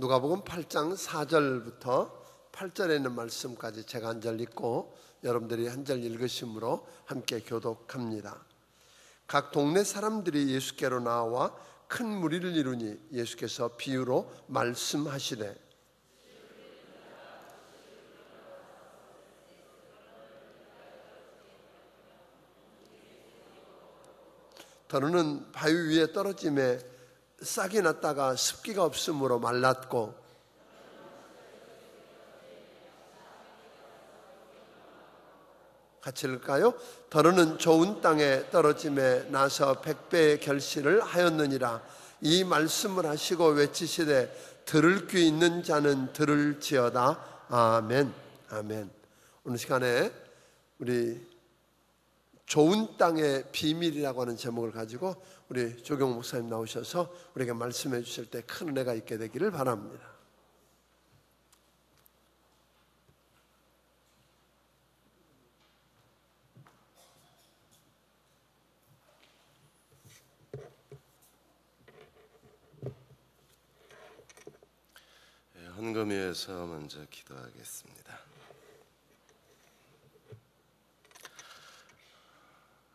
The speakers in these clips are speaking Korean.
누가복음 8장 4절부터 8절에 있는 말씀까지 제가 한 절 읽고 여러분들이 한 절 읽으심으로 함께 교독합니다. 각 동네 사람들이 예수께로 나와 큰 무리를 이루니 예수께서 비유로 말씀하시되 더러는 바위 위에 떨어짐에 싹이 났다가 습기가 없으므로 말랐고 같이 읽을까요? 더러는 좋은 땅에 떨어짐에 나서 100배의 결실을 하였느니라. 이 말씀을 하시고 외치시되 들을 귀 있는 자는 들을지어다. 아멘. 아멘. 오늘 시간에 우리 좋은 땅의 비밀이라고 하는 제목을 가지고 우리 조경 목사님 나오셔서 우리에게 말씀해 주실 때 큰 은혜가 있게 되기를 바랍니다. 헌금 위해서 먼저 기도하겠습니다.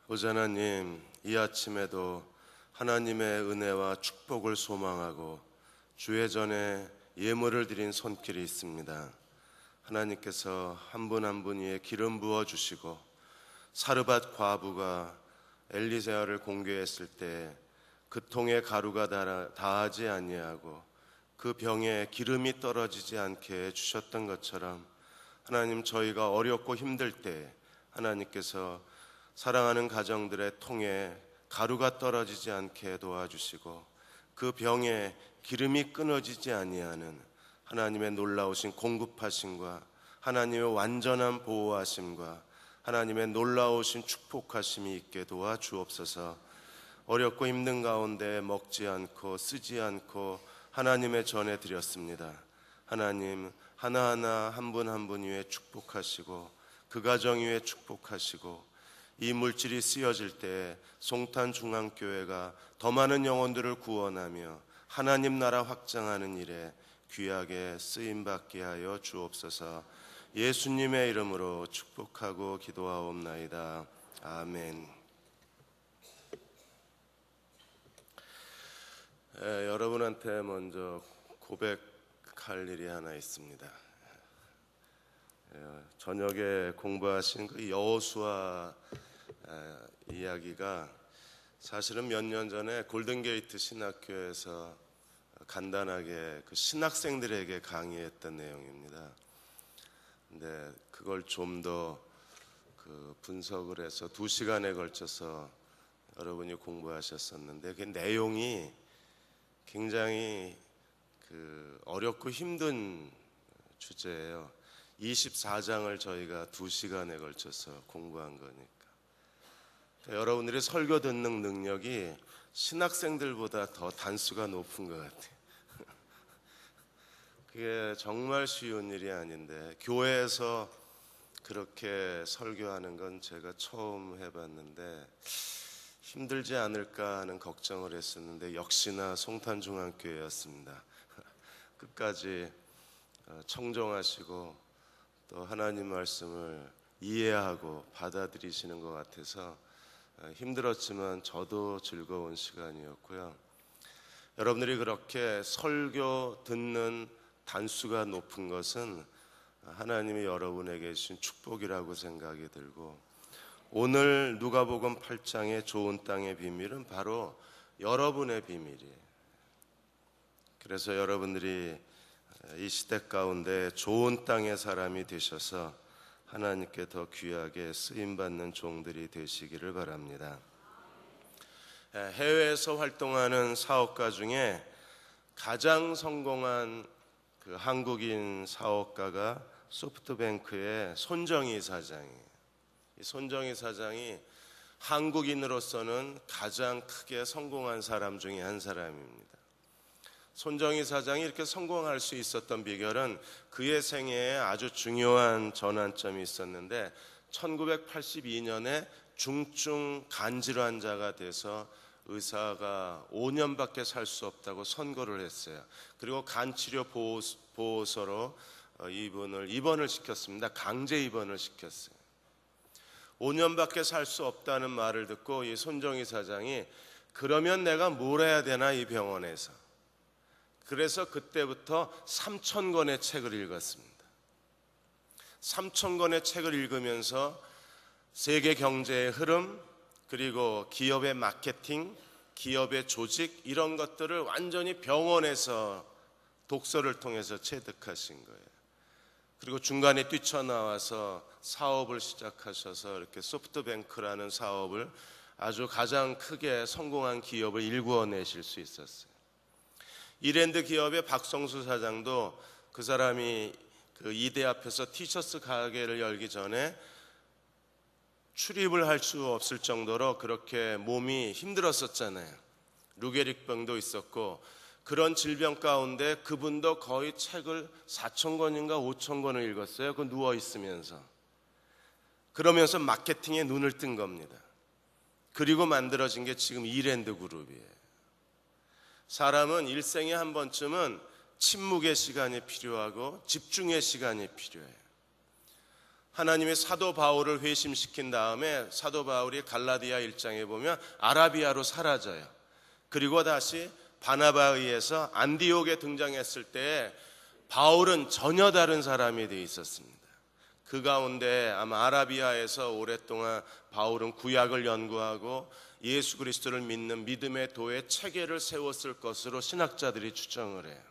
보좌 하나님, 이 아침에도 하나님의 은혜와 축복을 소망하고 주의 전에 예물을 드린 손길이 있습니다. 하나님께서 한 분 한 분 위에 기름 부어주시고 사르밧 과부가 엘리세아를 공개했을 때 그 통에 가루가 다하지 아니하고 그 병에 기름이 떨어지지 않게 해주셨던 것처럼 하나님, 저희가 어렵고 힘들 때 하나님께서 사랑하는 가정들의 통에 가루가 떨어지지 않게 도와주시고 그 병에 기름이 끊어지지 아니하는 하나님의 놀라우신 공급하심과 하나님의 완전한 보호하심과 하나님의 놀라우신 축복하심이 있게 도와주옵소서. 어렵고 힘든 가운데 먹지 않고 쓰지 않고 하나님의 전에 드렸습니다. 하나님, 하나하나 한 분 한 분 위에 축복하시고 그 가정 위에 축복하시고 이 물질이 쓰여질 때 송탄중앙교회가 더 많은 영혼들을 구원하며 하나님 나라 확장하는 일에 귀하게 쓰임받게 하여 주옵소서. 예수님의 이름으로 축복하고 기도하옵나이다. 아멘. 여러분한테 먼저 고백할 일이 하나 있습니다. 저녁에 공부하신 그 여호수아 이야기가 사실은 몇 년 전에 골든게이트 신학교에서 간단하게 그 신학생들에게 강의했던 내용입니다. 근데 그걸 좀 더 분석을 해서 2시간에 걸쳐서 여러분이 공부하셨었는데 그 내용이 굉장히 어렵고 힘든 주제예요. 24장을 저희가 2시간에 걸쳐서 공부한 거니까. 그러니까 여러분들이 설교 듣는 능력이 신학생들보다 더 단수가 높은 것 같아요. 그게 정말 쉬운 일이 아닌데 교회에서 그렇게 설교하는 건 제가 처음 해봤는데 힘들지 않을까 하는 걱정을 했었는데 역시나 송탄중앙교회였습니다. 끝까지 청정하시고 또 하나님 말씀을 이해하고 받아들이시는 것 같아서 힘들었지만 저도 즐거운 시간이었고요. 여러분들이 그렇게 설교 듣는 단수가 높은 것은 하나님이 여러분에게 주신 축복이라고 생각이 들고, 오늘 누가복음 8장의 좋은 땅의 비밀은 바로 여러분의 비밀이에요. 그래서 여러분들이 이 시대 가운데 좋은 땅의 사람이 되셔서 하나님께 더 귀하게 쓰임받는 종들이 되시기를 바랍니다. 해외에서 활동하는 사업가 중에 가장 성공한 그 한국인 사업가가 소프트뱅크의 손정희 사장이에요. 이 손정희 사장이 한국인으로서는 가장 크게 성공한 사람 중에 한 사람입니다. 손정희 사장이 이렇게 성공할 수 있었던 비결은 그의 생애에 아주 중요한 전환점이 있었는데 1982년에 중증 간질환자가 돼서 의사가 5년밖에 살 수 없다고 선고를 했어요. 그리고 간치료 보호소로 입원을 시켰습니다. 강제 입원을 시켰어요. 5년밖에 살 수 없다는 말을 듣고 이 손정희 사장이 그러면 내가 뭘 해야 되나 이 병원에서. 그래서 그때부터 3,000권의 책을 읽었습니다. 3,000권의 책을 읽으면서 세계 경제의 흐름, 그리고 기업의 마케팅, 기업의 조직, 이런 것들을 완전히 병원에서 독서를 통해서 체득하신 거예요. 그리고 중간에 뛰쳐나와서 사업을 시작하셔서 이렇게 소프트뱅크라는 사업을 아주 가장 크게 성공한 기업을 일구어내실 수 있었어요. 이랜드 기업의 박성수 사장도 그 사람이 그 이대 앞에서 티셔츠 가게를 열기 전에 출입을 할 수 없을 정도로 그렇게 몸이 힘들었었잖아요. 루게릭병도 있었고, 그런 질병 가운데 그분도 거의 책을 4,000권인가 5,000권을 읽었어요. 그 누워 있으면서. 그러면서 마케팅에 눈을 뜬 겁니다. 그리고 만들어진 게 지금 이랜드 그룹이에요. 사람은 일생에 한 번쯤은 침묵의 시간이 필요하고 집중의 시간이 필요해요. 하나님의 사도 바울을 회심시킨 다음에 사도 바울이 갈라디아 1장에 보면 아라비아로 사라져요. 그리고 다시 바나바에 의해서 안디옥에 등장했을 때 바울은 전혀 다른 사람이 되어 있었습니다. 그 가운데 아마 아라비아에서 오랫동안 바울은 구약을 연구하고 예수 그리스도를 믿는 믿음의 도의 체계를 세웠을 것으로 신학자들이 추정을 해요.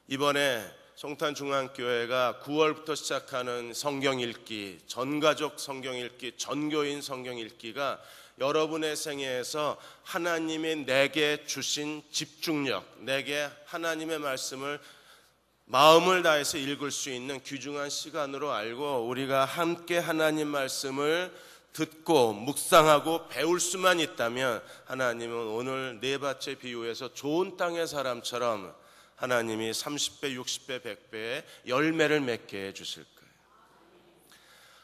이번에 송탄중앙교회가 9월부터 시작하는 성경 읽기, 전가족 성경 읽기, 전교인 성경 읽기가 여러분의 생애에서 하나님이 내게 주신 집중력, 내게 하나님의 말씀을 마음을 다해서 읽을 수 있는 귀중한 시간으로 알고 우리가 함께 하나님 말씀을 듣고 묵상하고 배울 수만 있다면 하나님은 오늘 네 밭의 비유에서 좋은 땅의 사람처럼 하나님이 30배, 60배, 100배의 열매를 맺게 해주실 거예요.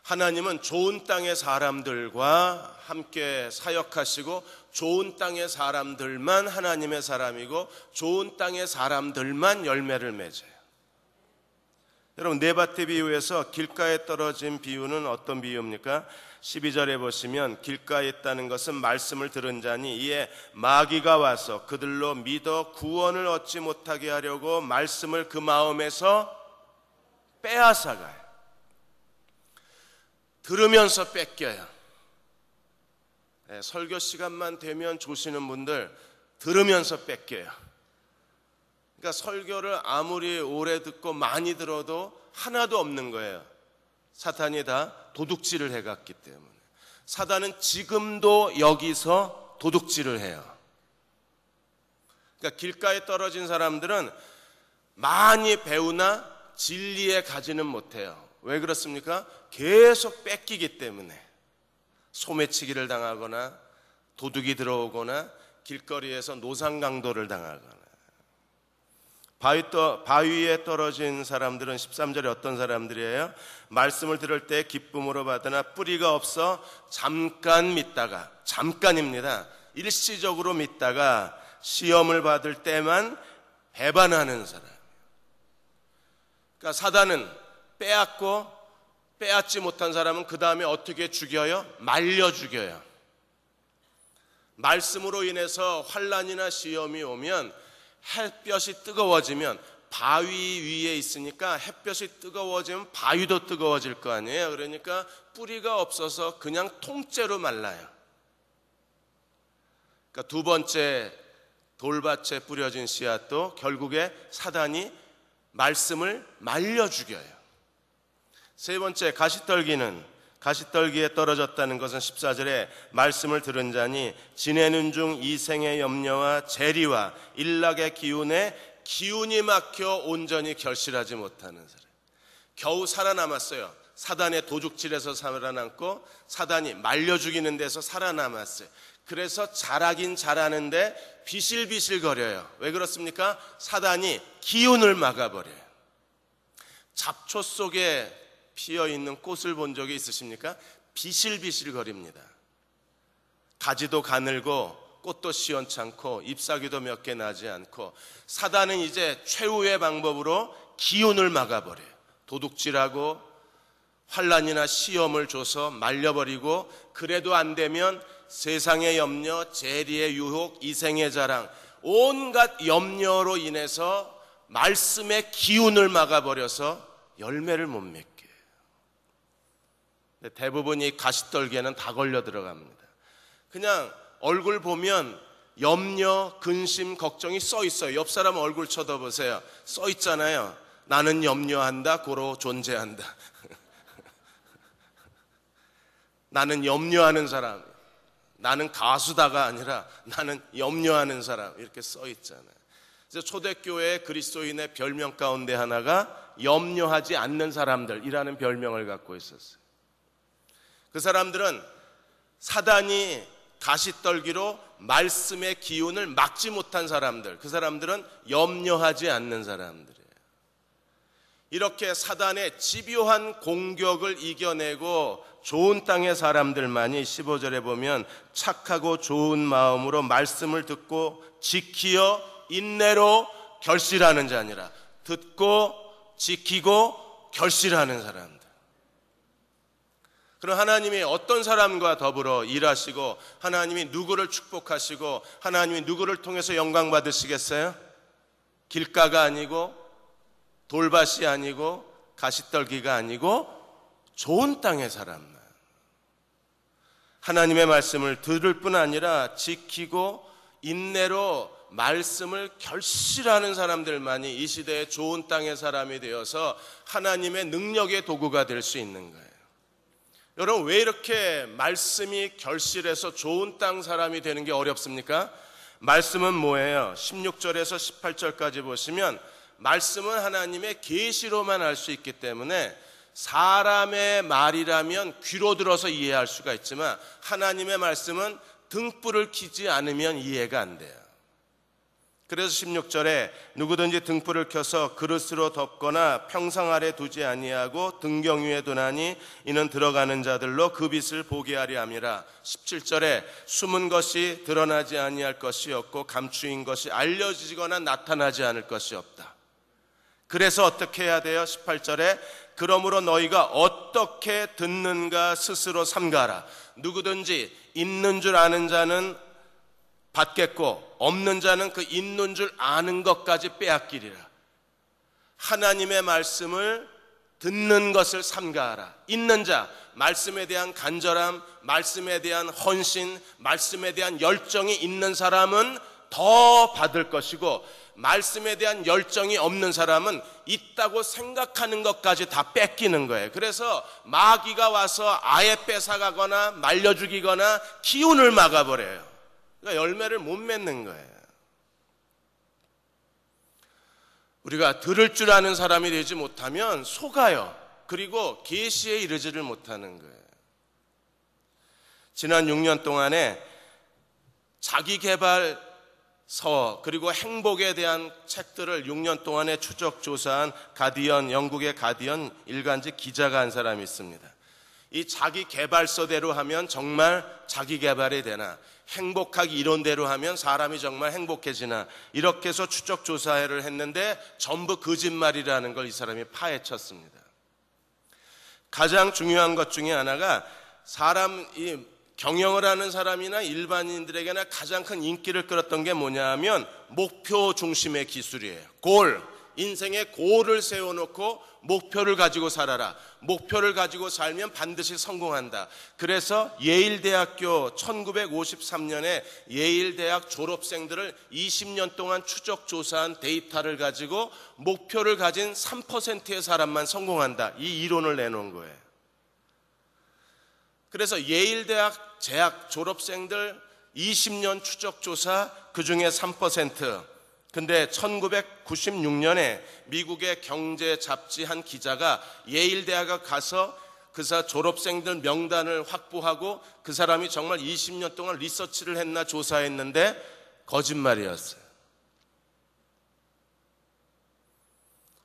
하나님은 좋은 땅의 사람들과 함께 사역하시고 좋은 땅의 사람들만 하나님의 사람이고 좋은 땅의 사람들만 열매를 맺어요. 여러분, 네 밭의 비유에서 길가에 떨어진 비유는 어떤 비유입니까? 12절에 보시면 길가에 있다는 것은 말씀을 들은 자니 이에 마귀가 와서 그들로 믿어 구원을 얻지 못하게 하려고 말씀을 그 마음에서 빼앗아가요. 들으면서 뺏겨요. 네, 설교 시간만 되면 조시는 분들 들으면서 뺏겨요. 그러니까 설교를 아무리 오래 듣고 많이 들어도 하나도 없는 거예요. 사탄이 다 도둑질을 해갔기 때문에. 사단은 지금도 여기서 도둑질을 해요. 그러니까 길가에 떨어진 사람들은 많이 배우나 진리에 가지는 못해요. 왜 그렇습니까? 계속 뺏기기 때문에. 소매치기를 당하거나 도둑이 들어오거나 길거리에서 노상강도를 당하거나. 바위에 떨어진 사람들은 13절에 어떤 사람들이에요? 말씀을 들을 때 기쁨으로 받으나 뿌리가 없어 잠깐 믿다가, 잠깐입니다, 일시적으로 믿다가 시험을 받을 때만 배반하는 사람. 그러니까 사단은 빼앗지 못한 사람은 그 다음에 어떻게 죽여요? 말려 죽여요. 말씀으로 인해서 환난이나 시험이 오면 햇볕이 뜨거워지면 바위 위에 있으니까 햇볕이 뜨거워지면 바위도 뜨거워질 거 아니에요. 그러니까 뿌리가 없어서 그냥 통째로 말라요. 그러니까 두 번째 돌밭에 뿌려진 씨앗도 결국에 사단이 말씀을 말려 죽여요. 세 번째 가시떨기에 떨어졌다는 것은 14절에 말씀을 들은 자니 지내는 중 이생의 염려와 재리와 일락의 기운이 막혀 온전히 결실하지 못하는 사람. 겨우 살아남았어요. 사단의 도둑질에서 살아남고 사단이 말려 죽이는 데서 살아남았어요. 그래서 잘하긴 잘하는데 비실비실 거려요. 왜 그렇습니까? 사단이 기운을 막아버려요. 잡초 속에 피어있는 꽃을 본 적이 있으십니까? 비실비실 거립니다. 가지도 가늘고 꽃도 시원찮고 잎사귀도 몇 개 나지 않고, 사단은 이제 최후의 방법으로 기운을 막아버려요. 도둑질하고 환난이나 시험을 줘서 말려버리고, 그래도 안 되면 세상의 염려, 재리의 유혹, 이생의 자랑, 온갖 염려로 인해서 말씀의 기운을 막아버려서 열매를 못 맺게 해요. 대부분 이 가시떨기에는 다 걸려 들어갑니다. 그냥 얼굴 보면 염려, 근심, 걱정이 써 있어요. 옆 사람 얼굴 쳐다보세요. 써 있잖아요. 나는 염려한다, 고로 존재한다. 나는 염려하는 사람, 나는 가수다가 아니라 나는 염려하는 사람, 이렇게 써 있잖아요. 그래서 초대교회 그리스도인의 별명 가운데 하나가 염려하지 않는 사람들이라는 별명을 갖고 있었어요. 그 사람들은 사단이 가시떨기로 말씀의 기운을 막지 못한 사람들, 그 사람들은 염려하지 않는 사람들이에요. 이렇게 사단의 집요한 공격을 이겨내고 좋은 땅의 사람들만이 15절에 보면 착하고 좋은 마음으로 말씀을 듣고 지키어 인내로 결실하는 자니라. 듣고 지키고 결실하는 사람들. 그럼 하나님이 어떤 사람과 더불어 일하시고 하나님이 누구를 축복하시고 하나님이 누구를 통해서 영광 받으시겠어요? 길가가 아니고 돌밭이 아니고 가시떨기가 아니고 좋은 땅의 사람만, 하나님의 말씀을 들을 뿐 아니라 지키고 인내로 말씀을 결실하는 사람들만이 이 시대의 좋은 땅의 사람이 되어서 하나님의 능력의 도구가 될 수 있는 거예요. 여러분, 왜 이렇게 말씀이 결실해서 좋은 땅 사람이 되는 게 어렵습니까? 말씀은 뭐예요? 16절에서 18절까지 보시면 말씀은 하나님의 계시로만 알 수 있기 때문에 사람의 말이라면 귀로 들어서 이해할 수가 있지만 하나님의 말씀은 등불을 켜지 않으면 이해가 안 돼요. 그래서 16절에 누구든지 등불을 켜서 그릇으로 덮거나 평상 아래 두지 아니하고 등경 위에 두나니 이는 들어가는 자들로 그 빛을 보게 하려 함이라. 17절에 숨은 것이 드러나지 아니할 것이 없고 감추인 것이 알려지거나 나타나지 않을 것이 없다. 그래서 어떻게 해야 돼요? 18절에 그러므로 너희가 어떻게 듣는가 스스로 삼가라. 누구든지 있는 줄 아는 자는 받겠고 없는 자는 그 있는 줄 아는 것까지 빼앗기리라. 하나님의 말씀을 듣는 것을 삼가하라. 있는 자, 말씀에 대한 간절함, 말씀에 대한 헌신, 말씀에 대한 열정이 있는 사람은 더 받을 것이고 말씀에 대한 열정이 없는 사람은 있다고 생각하는 것까지 다 뺏기는 거예요. 그래서 마귀가 와서 아예 뺏어가거나 말려 죽이거나 기운을 막아버려요. 그러니까 열매를 못 맺는 거예요. 우리가 들을 줄 아는 사람이 되지 못하면 속아요. 그리고 계시에 이르지를 못하는 거예요. 지난 6년 동안에 자기개발서 그리고 행복에 대한 책들을 6년 동안에 추적조사한 가디언, 영국의 가디언 일간지 기자가 한 사람이 있습니다. 이 자기개발서대로 하면 정말 자기개발이 되나, 행복하기 이론대로 하면 사람이 정말 행복해지나, 이렇게 해서 추적조사를 했는데 전부 거짓말이라는 걸 이 사람이 파헤쳤습니다. 가장 중요한 것 중에 하나가 이 경영을 하는 사람이나 일반인들에게나 가장 큰 인기를 끌었던 게 뭐냐 하면 목표 중심의 기술이에요. 인생의 골을 세워놓고 목표를 가지고 살아라. 목표를 가지고 살면 반드시 성공한다. 그래서 예일대학교 1953년에 예일대학 졸업생들을 20년 동안 추적조사한 데이터를 가지고 목표를 가진 3%의 사람만 성공한다. 이 이론을 내놓은 거예요. 그래서 예일대학 재학 졸업생들 20년 추적조사 그중에 3%. 근데 1996년에 미국의 경제 잡지 한 기자가 예일대학에 가서 그 졸업생들 명단을 확보하고 그 사람이 정말 20년 동안 리서치를 했나 조사했는데 거짓말이었어요.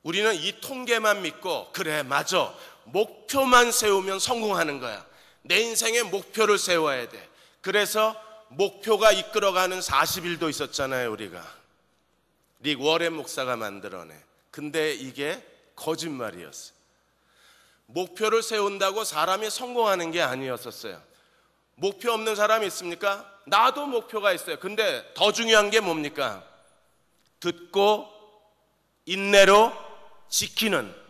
우리는 이 통계만 믿고 그래 맞아 목표만 세우면 성공하는 거야. 내 인생에 목표를 세워야 돼. 그래서 목표가 이끌어가는 40일도 있었잖아요. 우리가 릭 워렌 목사가 만들어내. 근데 이게 거짓말이었어요. 목표를 세운다고 사람이 성공하는 게 아니었었어요. 목표 없는 사람이 있습니까? 나도 목표가 있어요. 근데 더 중요한 게 뭡니까? 듣고 인내로 지키는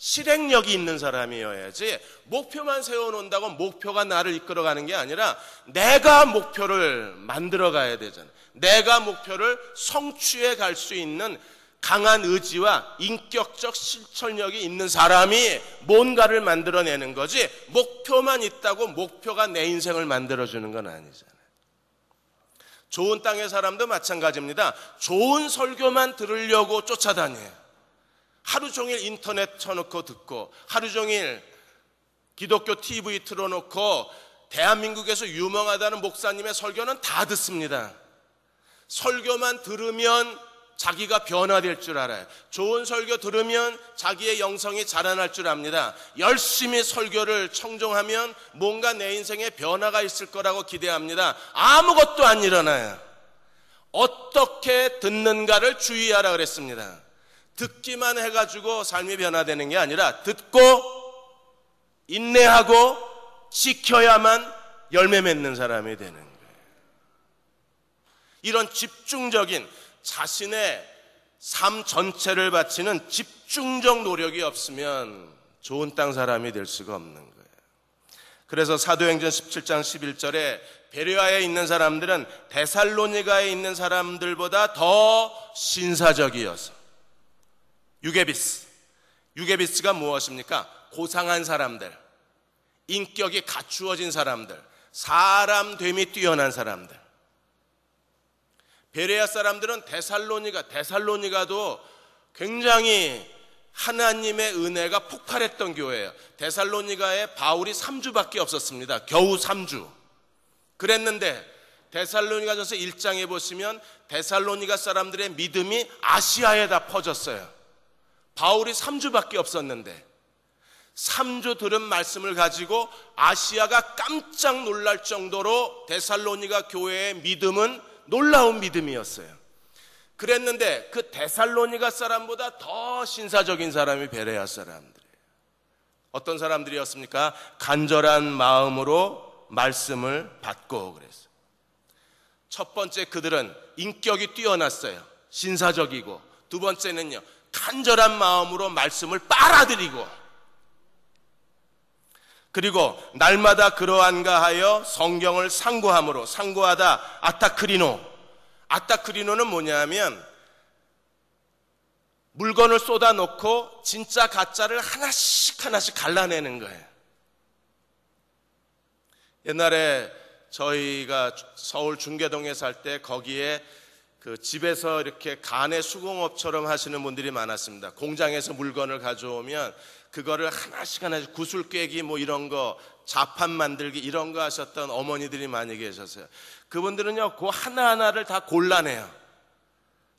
실행력이 있는 사람이어야지, 목표만 세워놓는다고 목표가 나를 이끌어가는 게 아니라 내가 목표를 만들어 가야 되잖아요. 내가 목표를 성취해 갈 수 있는 강한 의지와 인격적 실천력이 있는 사람이 뭔가를 만들어내는 거지, 목표만 있다고 목표가 내 인생을 만들어주는 건 아니잖아요. 좋은 땅의 사람도 마찬가지입니다. 좋은 설교만 들으려고 쫓아다녀요. 하루 종일 인터넷 쳐놓고 듣고, 하루 종일 기독교 TV 틀어놓고 대한민국에서 유명하다는 목사님의 설교는 다 듣습니다. 설교만 들으면 자기가 변화될 줄 알아요. 좋은 설교 들으면 자기의 영성이 자라날 줄 압니다. 열심히 설교를 청종하면 뭔가 내 인생에 변화가 있을 거라고 기대합니다. 아무것도 안 일어나요. 어떻게 듣는가를 주의하라 그랬습니다. 듣기만 해가지고 삶이 변화되는 게 아니라 듣고 인내하고 지켜야만 열매 맺는 사람이 되는 거예요. 이런 집중적인 자신의 삶 전체를 바치는 집중적 노력이 없으면 좋은 땅 사람이 될 수가 없는 거예요. 그래서 사도행전 17장 11절에 베레아에 있는 사람들은 데살로니가에 있는 사람들보다 더 신사적이어서, 유게비스가 무엇입니까? 고상한 사람들, 인격이 갖추어진 사람들, 사람됨이 뛰어난 사람들. 베레아 사람들은 데살로니가도 굉장히 하나님의 은혜가 폭발했던 교회예요. 데살로니가에 바울이 3주밖에 없었습니다. 겨우 3주. 그랬는데 데살로니가전서 1장에 보시면 데살로니가 사람들의 믿음이 아시아에 다 퍼졌어요. 바울이 3주밖에 없었는데 3주 들은 말씀을 가지고 아시아가 깜짝 놀랄 정도로 데살로니가 교회의 믿음은 놀라운 믿음이었어요. 그랬는데 그 데살로니가 사람보다 더 신사적인 사람이 베레아 사람들이에요. 어떤 사람들이었습니까? 간절한 마음으로 말씀을 받고 그랬어요. 첫 번째, 그들은 인격이 뛰어났어요. 신사적이고. 두 번째는요, 간절한 마음으로 말씀을 빨아들이고, 그리고 날마다 그러한가 하여 성경을 상고함으로, 상고하다 아타크리노는 뭐냐면 물건을 쏟아놓고 진짜 가짜를 하나씩 갈라내는 거예요. 옛날에 저희가 서울 중계동에 살 때 거기에 그 집에서 이렇게 간의 수공업처럼 하시는 분들이 많았습니다. 공장에서 물건을 가져오면 그거를 하나씩 구슬 꿰기 뭐 이런 거, 자판 만들기 이런 거 하셨던 어머니들이 많이 계셨어요. 그분들은요, 그 하나하나를 다 골라내요.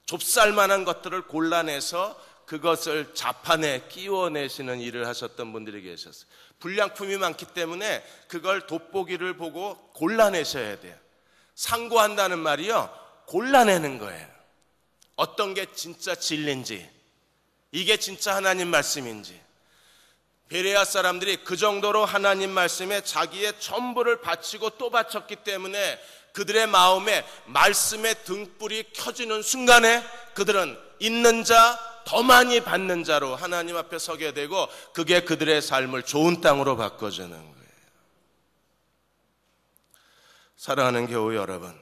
좁쌀만한 것들을 골라내서 그것을 자판에 끼워내시는 일을 하셨던 분들이 계셨어요. 불량품이 많기 때문에 그걸 돋보기를 보고 골라내셔야 돼요. 상고한다는 말이요, 골라내는 거예요. 어떤 게 진짜 진리인지, 이게 진짜 하나님 말씀인지. 베레아 사람들이 그 정도로 하나님 말씀에 자기의 전부를 바치고 또 바쳤기 때문에 그들의 마음에 말씀의 등불이 켜지는 순간에 그들은 있는 자, 더 많이 받는 자로 하나님 앞에 서게 되고, 그게 그들의 삶을 좋은 땅으로 바꿔주는 거예요. 사랑하는 교우 여러분,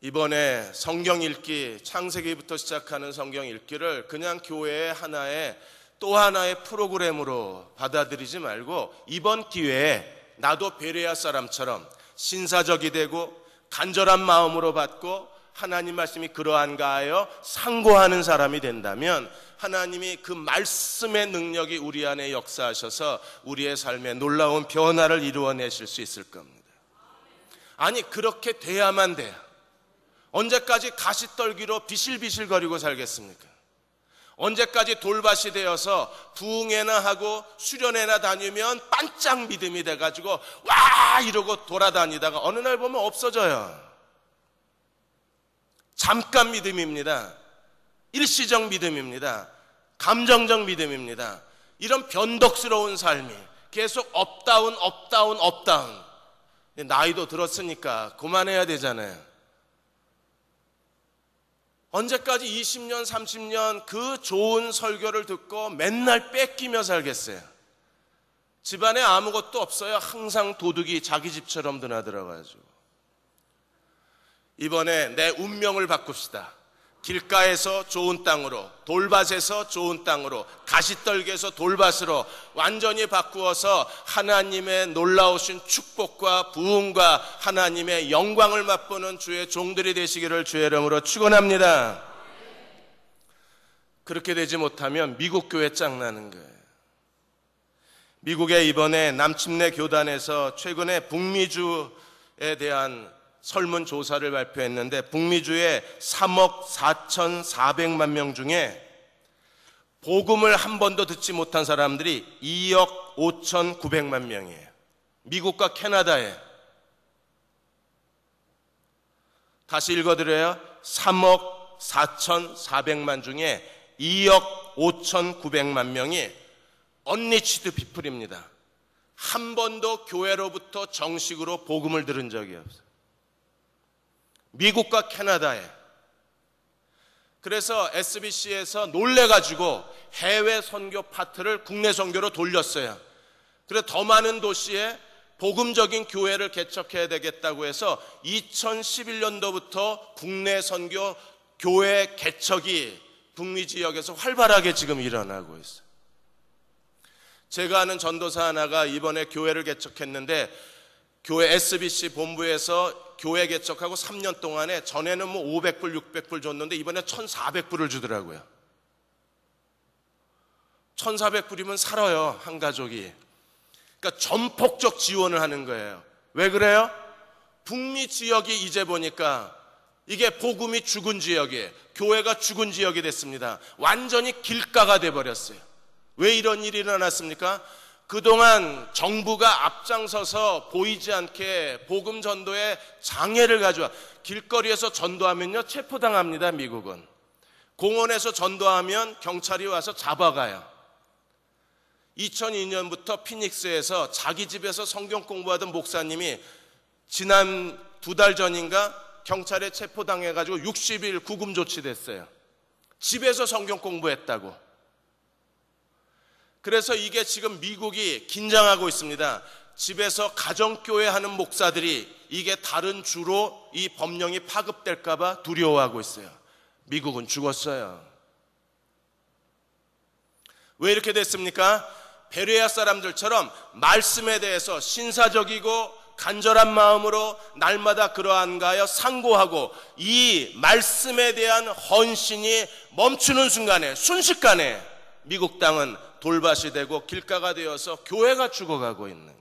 이번에 성경 읽기, 창세기부터 시작하는 성경 읽기를 그냥 교회의 또 하나의 프로그램으로 받아들이지 말고, 이번 기회에 나도 베레아 사람처럼 신사적이 되고 간절한 마음으로 받고 하나님 말씀이 그러한가 하여 상고하는 사람이 된다면 하나님이 그 말씀의 능력이 우리 안에 역사하셔서 우리의 삶에 놀라운 변화를 이루어내실 수 있을 겁니다. 아니, 그렇게 돼야만 돼요. 언제까지 가시떨기로 비실비실거리고 살겠습니까? 언제까지 돌밭이 되어서 부흥회나 하고 수련회나 다니면 반짝 믿음이 돼가지고 와 이러고 돌아다니다가 어느 날 보면 없어져요. 잠깐 믿음입니다. 일시적 믿음입니다. 감정적 믿음입니다. 이런 변덕스러운 삶이 계속 업다운 업다운 업다운. 나이도 들었으니까 그만해야 되잖아요. 언제까지 20년 30년 그 좋은 설교를 듣고 맨날 뺏기며 살겠어요? 집안에 아무것도 없어요. 항상 도둑이 자기 집처럼 드나들어가지고. 이번에 내 운명을 바꿉시다. 길가에서 좋은 땅으로, 돌밭에서 좋은 땅으로, 가시떨기에서 돌밭으로 완전히 바꾸어서 하나님의 놀라우신 축복과 부흥과 하나님의 영광을 맛보는 주의 종들이 되시기를 주의 이름으로 축원합니다. 그렇게 되지 못하면 미국 교회 짱나는 거예요. 미국의 이번에 남침내 교단에서 최근에 북미주에 대한 설문조사를 발표했는데 북미주의 3억 4,400만 명 중에 복음을 한 번도 듣지 못한 사람들이 2억 5,900만 명이에요. 미국과 캐나다에. 다시 읽어드려요. 3억 4,400만 중에 2억 5,900만 명이 언리치드 피플입니다. 한 번도 교회로부터 정식으로 복음을 들은 적이 없어요. 미국과 캐나다에. 그래서 SBC에서 놀래가지고 해외 선교 파트를 국내 선교로 돌렸어요. 그래서 더 많은 도시에 복음적인 교회를 개척해야 되겠다고 해서 2011년도부터 국내 선교 교회 개척이 북미 지역에서 활발하게 지금 일어나고 있어요. 제가 아는 전도사 하나가 이번에 교회를 개척했는데 교회 SBC 본부에서 교회 개척하고 3년 동안에 전에는 500불, 600불 줬는데 이번에 1,400불을 주더라고요. 1,400불이면 살아요, 한 가족이. 그러니까 전폭적 지원을 하는 거예요. 왜 그래요? 북미 지역이 이제 보니까 이게 복음이 죽은 지역이에요. 교회가 죽은 지역이 됐습니다. 완전히 길가가 돼버렸어요. 왜 이런 일이 일어났습니까? 그동안 정부가 앞장서서 보이지 않게 복음 전도에 장애를 가져와. 길거리에서 전도하면요 체포당합니다. 미국은. 공원에서 전도하면 경찰이 와서 잡아가요. 2002년부터 피닉스에서 자기 집에서 성경 공부하던 목사님이 지난 2달 전인가 경찰에 체포당해가지고 60일 구금 조치됐어요. 집에서 성경 공부했다고. 그래서 이게 지금 미국이 긴장하고 있습니다. 집에서 가정교회 하는 목사들이 이게 다른 주로 이 법령이 파급될까봐 두려워하고 있어요. 미국은 죽었어요. 왜 이렇게 됐습니까? 베레아 사람들처럼 말씀에 대해서 신사적이고 간절한 마음으로 날마다 그러한가하여 상고하고 이 말씀에 대한 헌신이 멈추는 순간에 순식간에 미국 땅은 돌밭이 되고 길가가 되어서 교회가 죽어가고 있는 거예요.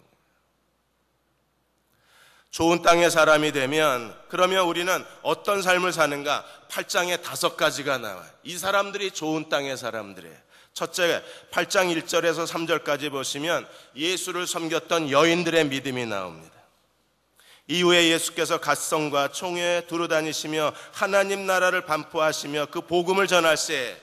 좋은 땅의 사람이 되면 그러면 우리는 어떤 삶을 사는가? 8장에 5가지가 나와요. 이 사람들이 좋은 땅의 사람들이에요. 첫째, 8장 1절에서 3절까지 보시면 예수를 섬겼던 여인들의 믿음이 나옵니다. 이후에 예수께서 갓성과 총회에 두루다니시며 하나님 나라를 반포하시며 그 복음을 전할세.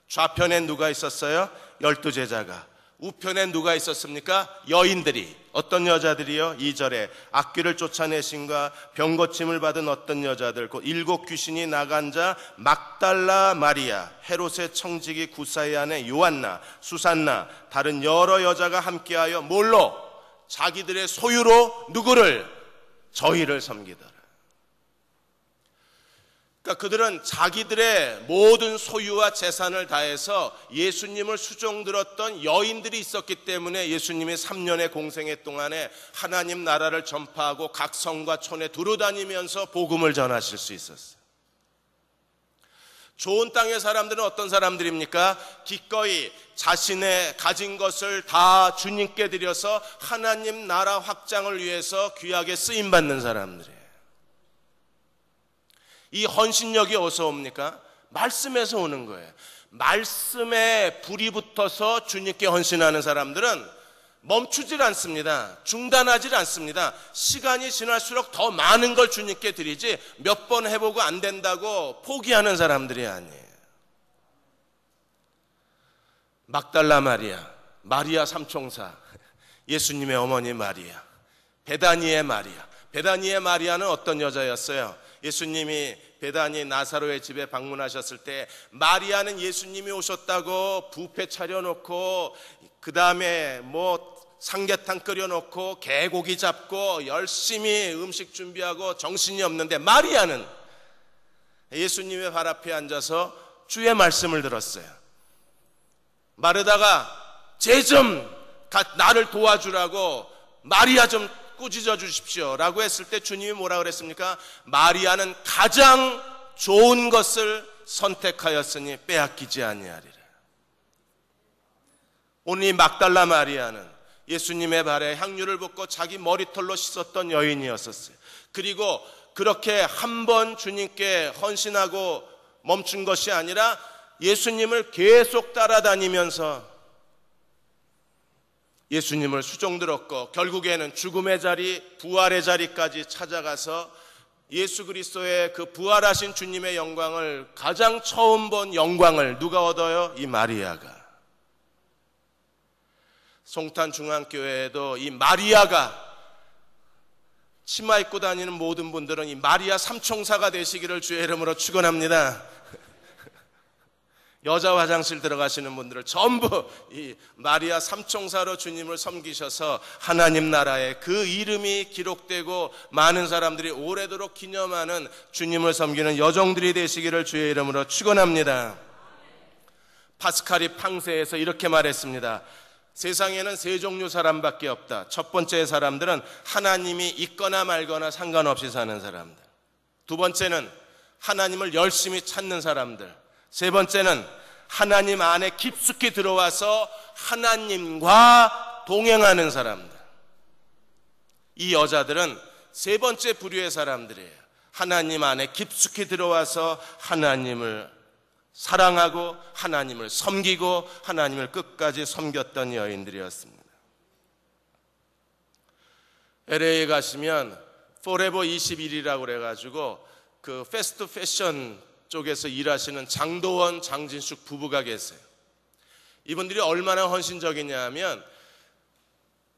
좌편엔 누가 있었어요? 12제자가. 우편엔 누가 있었습니까? 여인들이. 어떤 여자들이요? 2절에 악귀를 쫓아내신과 병고침을 받은 어떤 여자들, 곧 7 귀신이 나간 자 막달라 마리아, 헤롯의 청지기 구사의 아내 요한나, 수산나, 다른 여러 여자가 함께하여 뭘로? 자기들의 소유로 누구를? 저희를 섬기더라. 그러니까 그들은 자기들의 모든 소유와 재산을 다해서 예수님을 수종들었던 여인들이 있었기 때문에 예수님이 3년의 공생애 동안에 하나님 나라를 전파하고 각 성과 촌에 두루다니면서 복음을 전하실 수 있었어요. 좋은 땅의 사람들은 어떤 사람들입니까? 기꺼이 자신의 가진 것을 다 주님께 드려서 하나님 나라 확장을 위해서 귀하게 쓰임받는 사람들이에요. 이 헌신력이 어디서 옵니까? 말씀에서 오는 거예요. 말씀에 불이 붙어서 주님께 헌신하는 사람들은 멈추질 않습니다. 중단하질 않습니다. 시간이 지날수록 더 많은 걸 주님께 드리지 몇 번 해보고 안 된다고 포기하는 사람들이 아니에요. 막달라 마리아, 마리아 삼총사, 예수님의 어머니 마리아, 베다니의 마리아. 베다니의 마리아는 어떤 여자였어요? 예수님이 베다니 나사로의 집에 방문하셨을 때 마리아는 예수님이 오셨다고 뷔페 차려놓고 그 다음에 삼계탕 끓여놓고 개고기 잡고 열심히 음식 준비하고 정신이 없는데, 마리아는 예수님의 발 앞에 앉아서 주의 말씀을 들었어요. 마르다가 쟤 좀 나를 도와주라고 마리아 좀 꾸짖어 주십시오 라고 했을 때 주님이 뭐라 그랬습니까? 마리아는 가장 좋은 것을 선택하였으니 빼앗기지 아니하리라. 오늘 이 막달라 마리아는 예수님의 발에 향유를 붓고 자기 머리털로 씻었던 여인이었었어요. 그리고 그렇게 한 번 주님께 헌신하고 멈춘 것이 아니라 예수님을 계속 따라다니면서 예수님을 수종들었고 결국에는 죽음의 자리, 부활의 자리까지 찾아가서 예수 그리스도의 그 부활하신 주님의 영광을, 가장 처음 본 영광을 누가 얻어요? 이 마리아가. 송탄중앙교회에도 이 마리아가, 치마 입고 다니는 모든 분들은 이 마리아 삼총사가 되시기를 주의 이름으로 축원합니다. 여자 화장실 들어가시는 분들을 전부 이 마리아 삼총사로 주님을 섬기셔서 하나님 나라에 그 이름이 기록되고 많은 사람들이 오래도록 기념하는 주님을 섬기는 여종들이 되시기를 주의 이름으로 축원합니다. 파스칼이 팡세에서 이렇게 말했습니다. 세상에는 세 종류 사람밖에 없다. 첫 번째 사람들은 하나님이 있거나 말거나 상관없이 사는 사람들. 두 번째는 하나님을 열심히 찾는 사람들. 세 번째는 하나님 안에 깊숙이 들어와서 하나님과 동행하는 사람들. 이 여자들은 세 번째 부류의 사람들이에요. 하나님 안에 깊숙이 들어와서 하나님을 사랑하고 하나님을 섬기고 하나님을 끝까지 섬겼던 여인들이었습니다. LA에 가시면 포레버 21이라고 그래가지고 그 패스트 패션 쪽에서 일하시는 장도원, 장진숙 부부가 계세요. 이분들이 얼마나 헌신적이냐 하면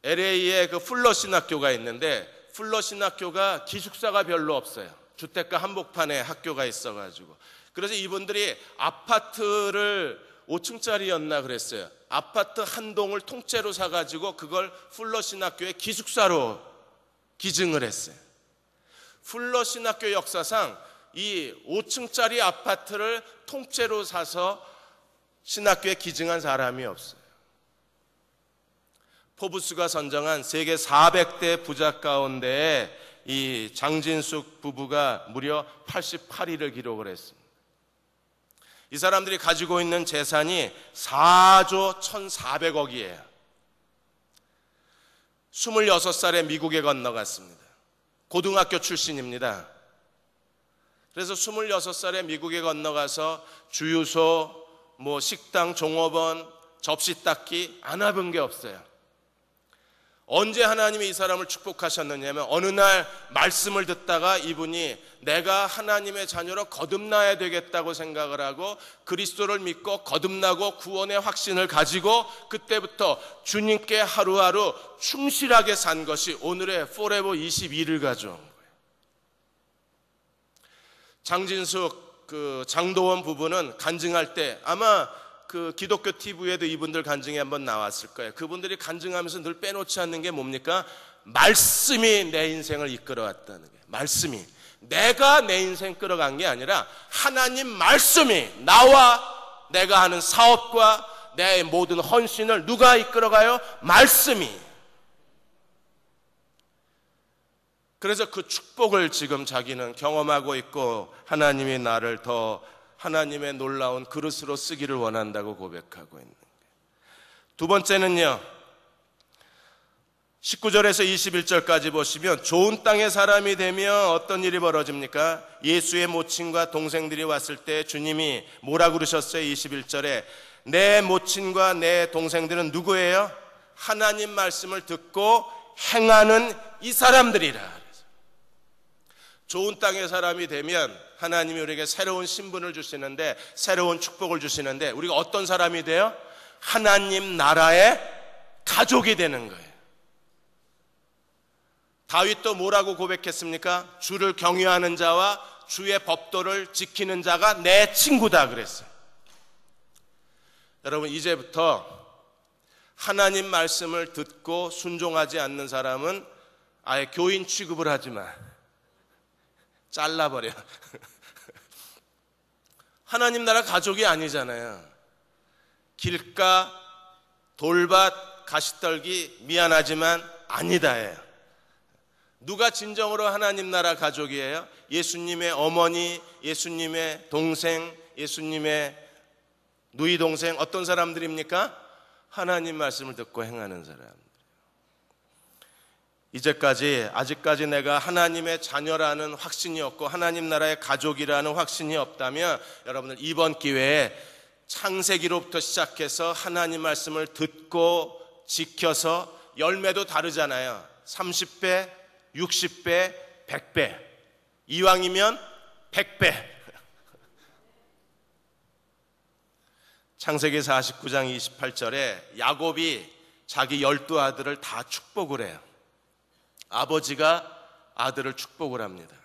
LA에 그 풀러 신학교가 있는데 풀러 신학교가 기숙사가 별로 없어요. 주택가 한복판에 학교가 있어가지고 그래서 이분들이 아파트를 5층짜리였나 그랬어요. 아파트 한 동을 통째로 사가지고 그걸 풀러 신학교의 기숙사로 기증을 했어요. 풀러 신학교 역사상 이 5층짜리 아파트를 통째로 사서 신학교에 기증한 사람이 없어요. 포브스가 선정한 세계 400대 부자 가운데 이 장진숙 부부가 무려 88위를 기록을 했습니다. 이 사람들이 가지고 있는 재산이 4조 1,400억이에요. 26살에 미국에 건너갔습니다. 고등학교 출신입니다. 그래서 26살에 미국에 건너가서 주유소, 식당, 종업원, 접시 닦기 안 해본 게 없어요. 언제 하나님이 이 사람을 축복하셨느냐면 어느 날 말씀을 듣다가 이분이 내가 하나님의 자녀로 거듭나야 되겠다고 생각을 하고 그리스도를 믿고 거듭나고 구원의 확신을 가지고 그때부터 주님께 하루하루 충실하게 산 것이 오늘의 포레버 22를 가져온 거예요. 장진숙 장도원 부부는 간증할 때 아마 그 기독교 TV에도 이분들 간증이 한번 나왔을 거예요. 그분들이 간증하면서 늘 빼놓지 않는 게 뭡니까? 말씀이 내 인생을 이끌어왔다는 거예요. 말씀이. 내가 내 인생 끌어간 게 아니라 하나님 말씀이 나와 내가 하는 사업과 내 모든 헌신을 누가 이끌어가요? 말씀이. 그래서 그 축복을 지금 자기는 경험하고 있고 하나님이 나를 더 하나님의 놀라운 그릇으로 쓰기를 원한다고 고백하고 있는 거예요. 두 번째는요, 19절에서 21절까지 보시면 좋은 땅의 사람이 되면 어떤 일이 벌어집니까? 예수의 모친과 동생들이 왔을 때 주님이 뭐라 그러셨어요? 21절에 내 모친과 내 동생들은 누구예요? 하나님 말씀을 듣고 행하는 이 사람들이라. 좋은 땅의 사람이 되면 하나님이 우리에게 새로운 신분을 주시는데, 새로운 축복을 주시는데, 우리가 어떤 사람이 돼요? 하나님 나라의 가족이 되는 거예요. 다윗도 뭐라고 고백했습니까? 주를 경외하는 자와 주의 법도를 지키는 자가 내 친구다 그랬어요. 여러분, 이제부터 하나님 말씀을 듣고 순종하지 않는 사람은 아예 교인 취급을 하지 마. 잘라버려. 하나님 나라 가족이 아니잖아요. 길가, 돌밭, 가시떨기 미안하지만 아니다예요. 누가 진정으로 하나님 나라 가족이에요? 예수님의 어머니, 예수님의 동생, 예수님의 누이 동생, 어떤 사람들입니까? 하나님 말씀을 듣고 행하는 사람. 아직까지 내가 하나님의 자녀라는 확신이 없고 하나님 나라의 가족이라는 확신이 없다면, 여러분들 이번 기회에 창세기로부터 시작해서 하나님 말씀을 듣고 지켜서, 열매도 다르잖아요. 30배, 60배, 100배, 이왕이면 100배. 창세기 49장 28절에 야곱이 자기 12아들을 다 축복을 해요. 아버지가 아들을 축복을 합니다.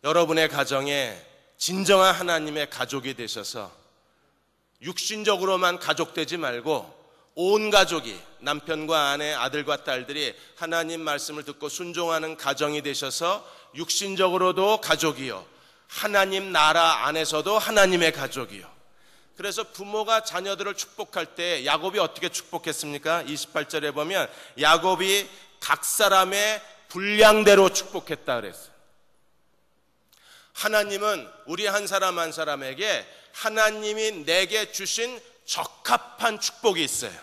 여러분의 가정에 진정한 하나님의 가족이 되셔서 육신적으로만 가족되지 말고 온 가족이, 남편과 아내, 아들과 딸들이 하나님 말씀을 듣고 순종하는 가정이 되셔서 육신적으로도 가족이요, 하나님 나라 안에서도 하나님의 가족이요. 그래서 부모가 자녀들을 축복할 때 야곱이 어떻게 축복했습니까? 28절에 보면 야곱이 각 사람의 분량대로 축복했다 그랬어요. 하나님은 우리 한 사람 한 사람에게 하나님이 내게 주신 적합한 축복이 있어요.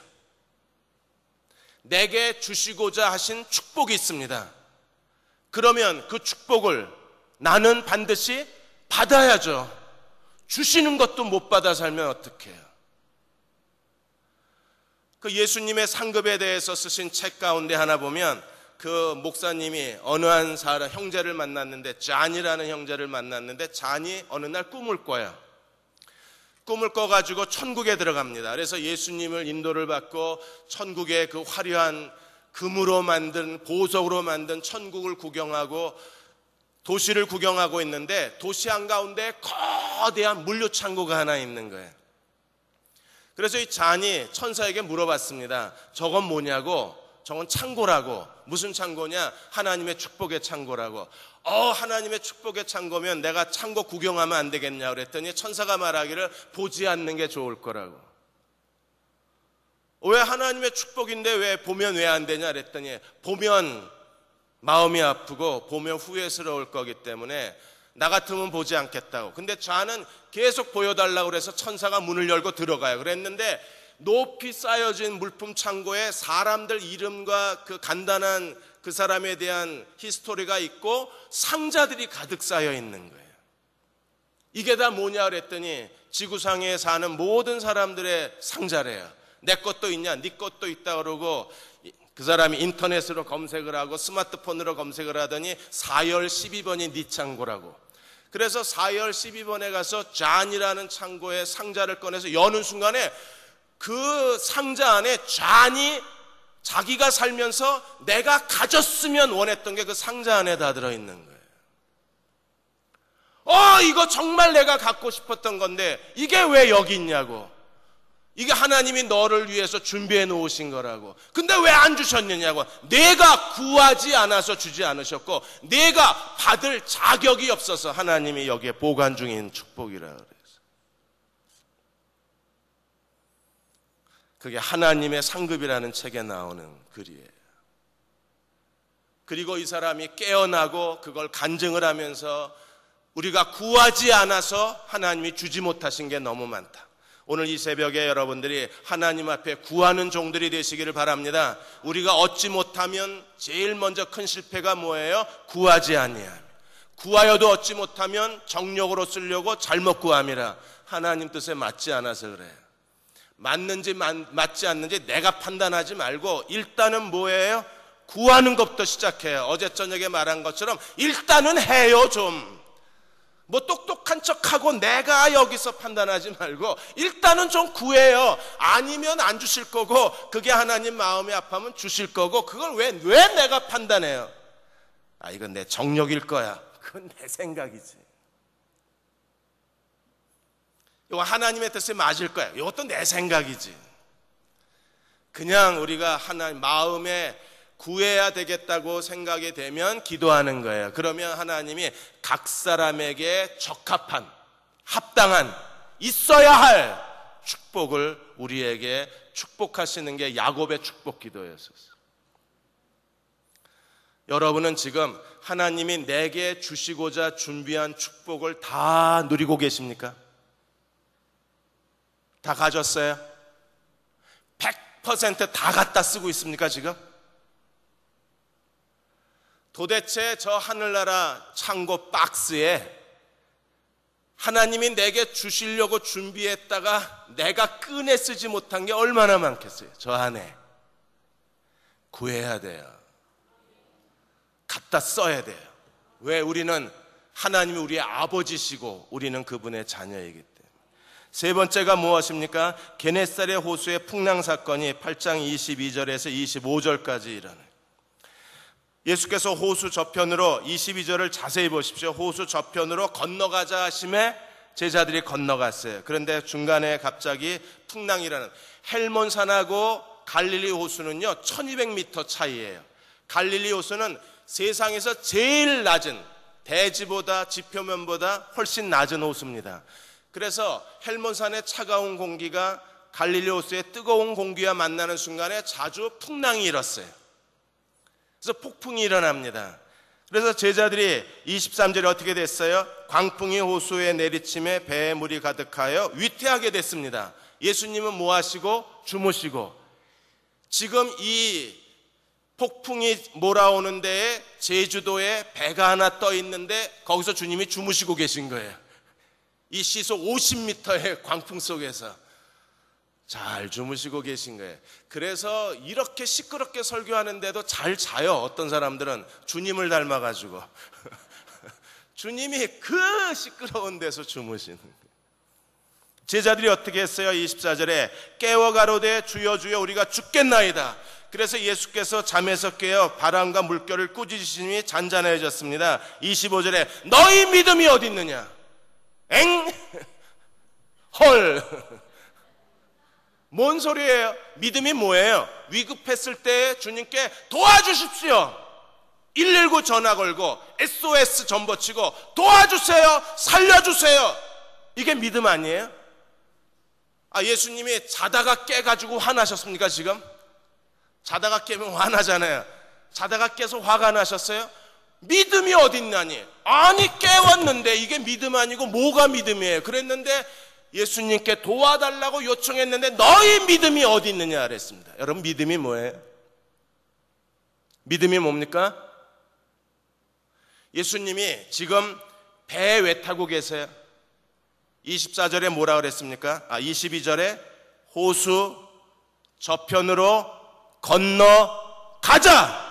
내게 주시고자 하신 축복이 있습니다. 그러면 그 축복을 나는 반드시 받아야죠. 주시는 것도 못 받아 살면 어떡해요? 그 예수님의 상급에 대해서 쓰신 책 가운데 하나 보면, 그 목사님이 어느 한 사람 형제를 만났는데, 잔이라는 형제를 만났는데, 잔이 어느 날 꿈을 꿔요. 꿈을 꿔가지고 천국에 들어갑니다. 그래서 예수님을 인도를 받고 천국의 그 화려한 금으로 만든, 보석으로 만든 천국을 구경하고 도시를 구경하고 있는데, 도시 한가운데 거대한 물류창고가 하나 있는 거예요. 그래서 이 잔이 천사에게 물어봤습니다. 저건 뭐냐고. 저건 창고라고. 무슨 창고냐? 하나님의 축복의 창고라고. 하나님의 축복의 창고면 내가 창고 구경하면 안 되겠냐 그랬더니 천사가 말하기를 보지 않는 게 좋을 거라고. 왜 하나님의 축복인데 왜 보면 왜 안 되냐 그랬더니, 보면 마음이 아프고 보면 후회스러울 거기 때문에 나 같으면 보지 않겠다고. 근데 잔은 계속 보여달라고 그래서 천사가 문을 열고 들어가요. 그랬는데 높이 쌓여진 물품 창고에 사람들 이름과 그 간단한 그 사람에 대한 히스토리가 있고 상자들이 가득 쌓여 있는 거예요. 이게 다 뭐냐 그랬더니 지구상에 사는 모든 사람들의 상자래요. 내 것도 있냐? 네 것도 있다 그러고, 그 사람이 인터넷으로 검색을 하고 스마트폰으로 검색을 하더니 4열 12번이 네 창고라고. 그래서 4열 12번에 가서 잔이라는 창고에 상자를 꺼내서 여는 순간에 그 상자 안에 잔이 자기가 살면서 내가 가졌으면 원했던 게 그 상자 안에 다 들어있는 거예요. 이거 정말 내가 갖고 싶었던 건데 이게 왜 여기 있냐고. 이게 하나님이 너를 위해서 준비해 놓으신 거라고. 근데 왜 안 주셨느냐고. 내가 구하지 않아서 주지 않으셨고, 내가 받을 자격이 없어서 하나님이 여기에 보관 중인 축복이라 그래서. 그게 하나님의 상급이라는 책에 나오는 글이에요. 그리고 이 사람이 깨어나고 그걸 간증을 하면서 우리가 구하지 않아서 하나님이 주지 못하신 게 너무 많다. 오늘 이 새벽에 여러분들이 하나님 앞에 구하는 종들이 되시기를 바랍니다. 우리가 얻지 못하면 제일 먼저 큰 실패가 뭐예요? 구하지 아니함. 구하여도 얻지 못하면 정력으로 쓰려고 잘못 구함이라. 하나님 뜻에 맞지 않아서 그래요. 맞는지 맞지 않는지 내가 판단하지 말고 일단은 뭐예요? 구하는 것부터 시작해요. 어제 저녁에 말한 것처럼 일단은 해요. 좀 뭐 똑똑한 척하고 내가 여기서 판단하지 말고 일단은 좀 구해요. 아니면 안 주실 거고, 그게 하나님 마음이 아파하면 주실 거고, 그걸 왜 내가 판단해요? 아, 이건 내 정력일 거야. 그건 내 생각이지. 이거 하나님의 뜻에 맞을 거야. 이것도 내 생각이지. 그냥 우리가 하나님 마음에 구해야 되겠다고 생각이 되면 기도하는 거예요. 그러면 하나님이 각 사람에게 적합한, 합당한, 있어야 할 축복을 우리에게 축복하시는 게 야곱의 축복 기도였었어요. 여러분은 지금 하나님이 내게 주시고자 준비한 축복을 다 누리고 계십니까? 다 가졌어요? 100% 다 갖다 쓰고 있습니까 지금? 도대체 저 하늘나라 창고 박스에 하나님이 내게 주시려고 준비했다가 내가 꺼내 쓰지 못한 게 얼마나 많겠어요? 저 안에 구해야 돼요. 갖다 써야 돼요. 왜? 우리는 하나님이 우리의 아버지시고 우리는 그분의 자녀이기 때문에. 세 번째가 무엇입니까? 게네사렛 호수의 풍랑 사건이 8장 22절에서 25절까지 일어나요. 예수께서 호수 저편으로, 22절을 자세히 보십시오. 호수 저편으로 건너가자 하심에 제자들이 건너갔어요. 그런데 중간에 갑자기 풍랑이 일어나는, 헬몬산하고 갈릴리 호수는요 1200m 차이예요. 갈릴리 호수는 세상에서 제일 낮은, 대지보다 지표면보다 훨씬 낮은 호수입니다. 그래서 헬몬산의 차가운 공기가 갈릴리 호수의 뜨거운 공기와 만나는 순간에 자주 풍랑이 일었어요. 그래서 폭풍이 일어납니다. 그래서 제자들이 23절에 어떻게 됐어요? 광풍이 호수에 내리침에 배에 물이 가득하여 위태하게 됐습니다. 예수님은 뭐 하시고? 주무시고. 지금 이 폭풍이 몰아오는 데에 제주도에 배가 하나 떠 있는데 거기서 주님이 주무시고 계신 거예요. 이 시속 50m의 광풍 속에서 잘 주무시고 계신 거예요. 그래서 이렇게 시끄럽게 설교하는데도 잘 자요. 어떤 사람들은 주님을 닮아가지고 주님이 그 시끄러운 데서 주무시는 거예요. 제자들이 어떻게 했어요? 24절에 깨워 가로되 주여 주여 우리가 죽겠나이다. 그래서 예수께서 잠에서 깨어 바람과 물결을 꾸짖으시니 잔잔해졌습니다. 25절에 너희 믿음이 어디 있느냐? 엥? 헐. 뭔 소리예요? 믿음이 뭐예요? 위급했을 때 주님께 도와주십시오. 119 전화 걸고 SOS 전보치고 도와주세요, 살려주세요. 이게 믿음 아니에요? 아, 예수님이 자다가 깨가지고 화나셨습니까 지금? 자다가 깨면 화나잖아요. 자다가 깨서 화가 나셨어요? 믿음이 어딨나니? 아니 깨웠는데 이게 믿음 아니고 뭐가 믿음이에요? 그랬는데 예수님께 도와달라고 요청했는데 너희 믿음이 어디 있느냐 그랬습니다. 여러분 믿음이 뭐예요? 믿음이 뭡니까? 예수님이 지금 배에 왜 타고 계세요? 24절에 뭐라 그랬습니까? 22절에 호수 저편으로 건너가자.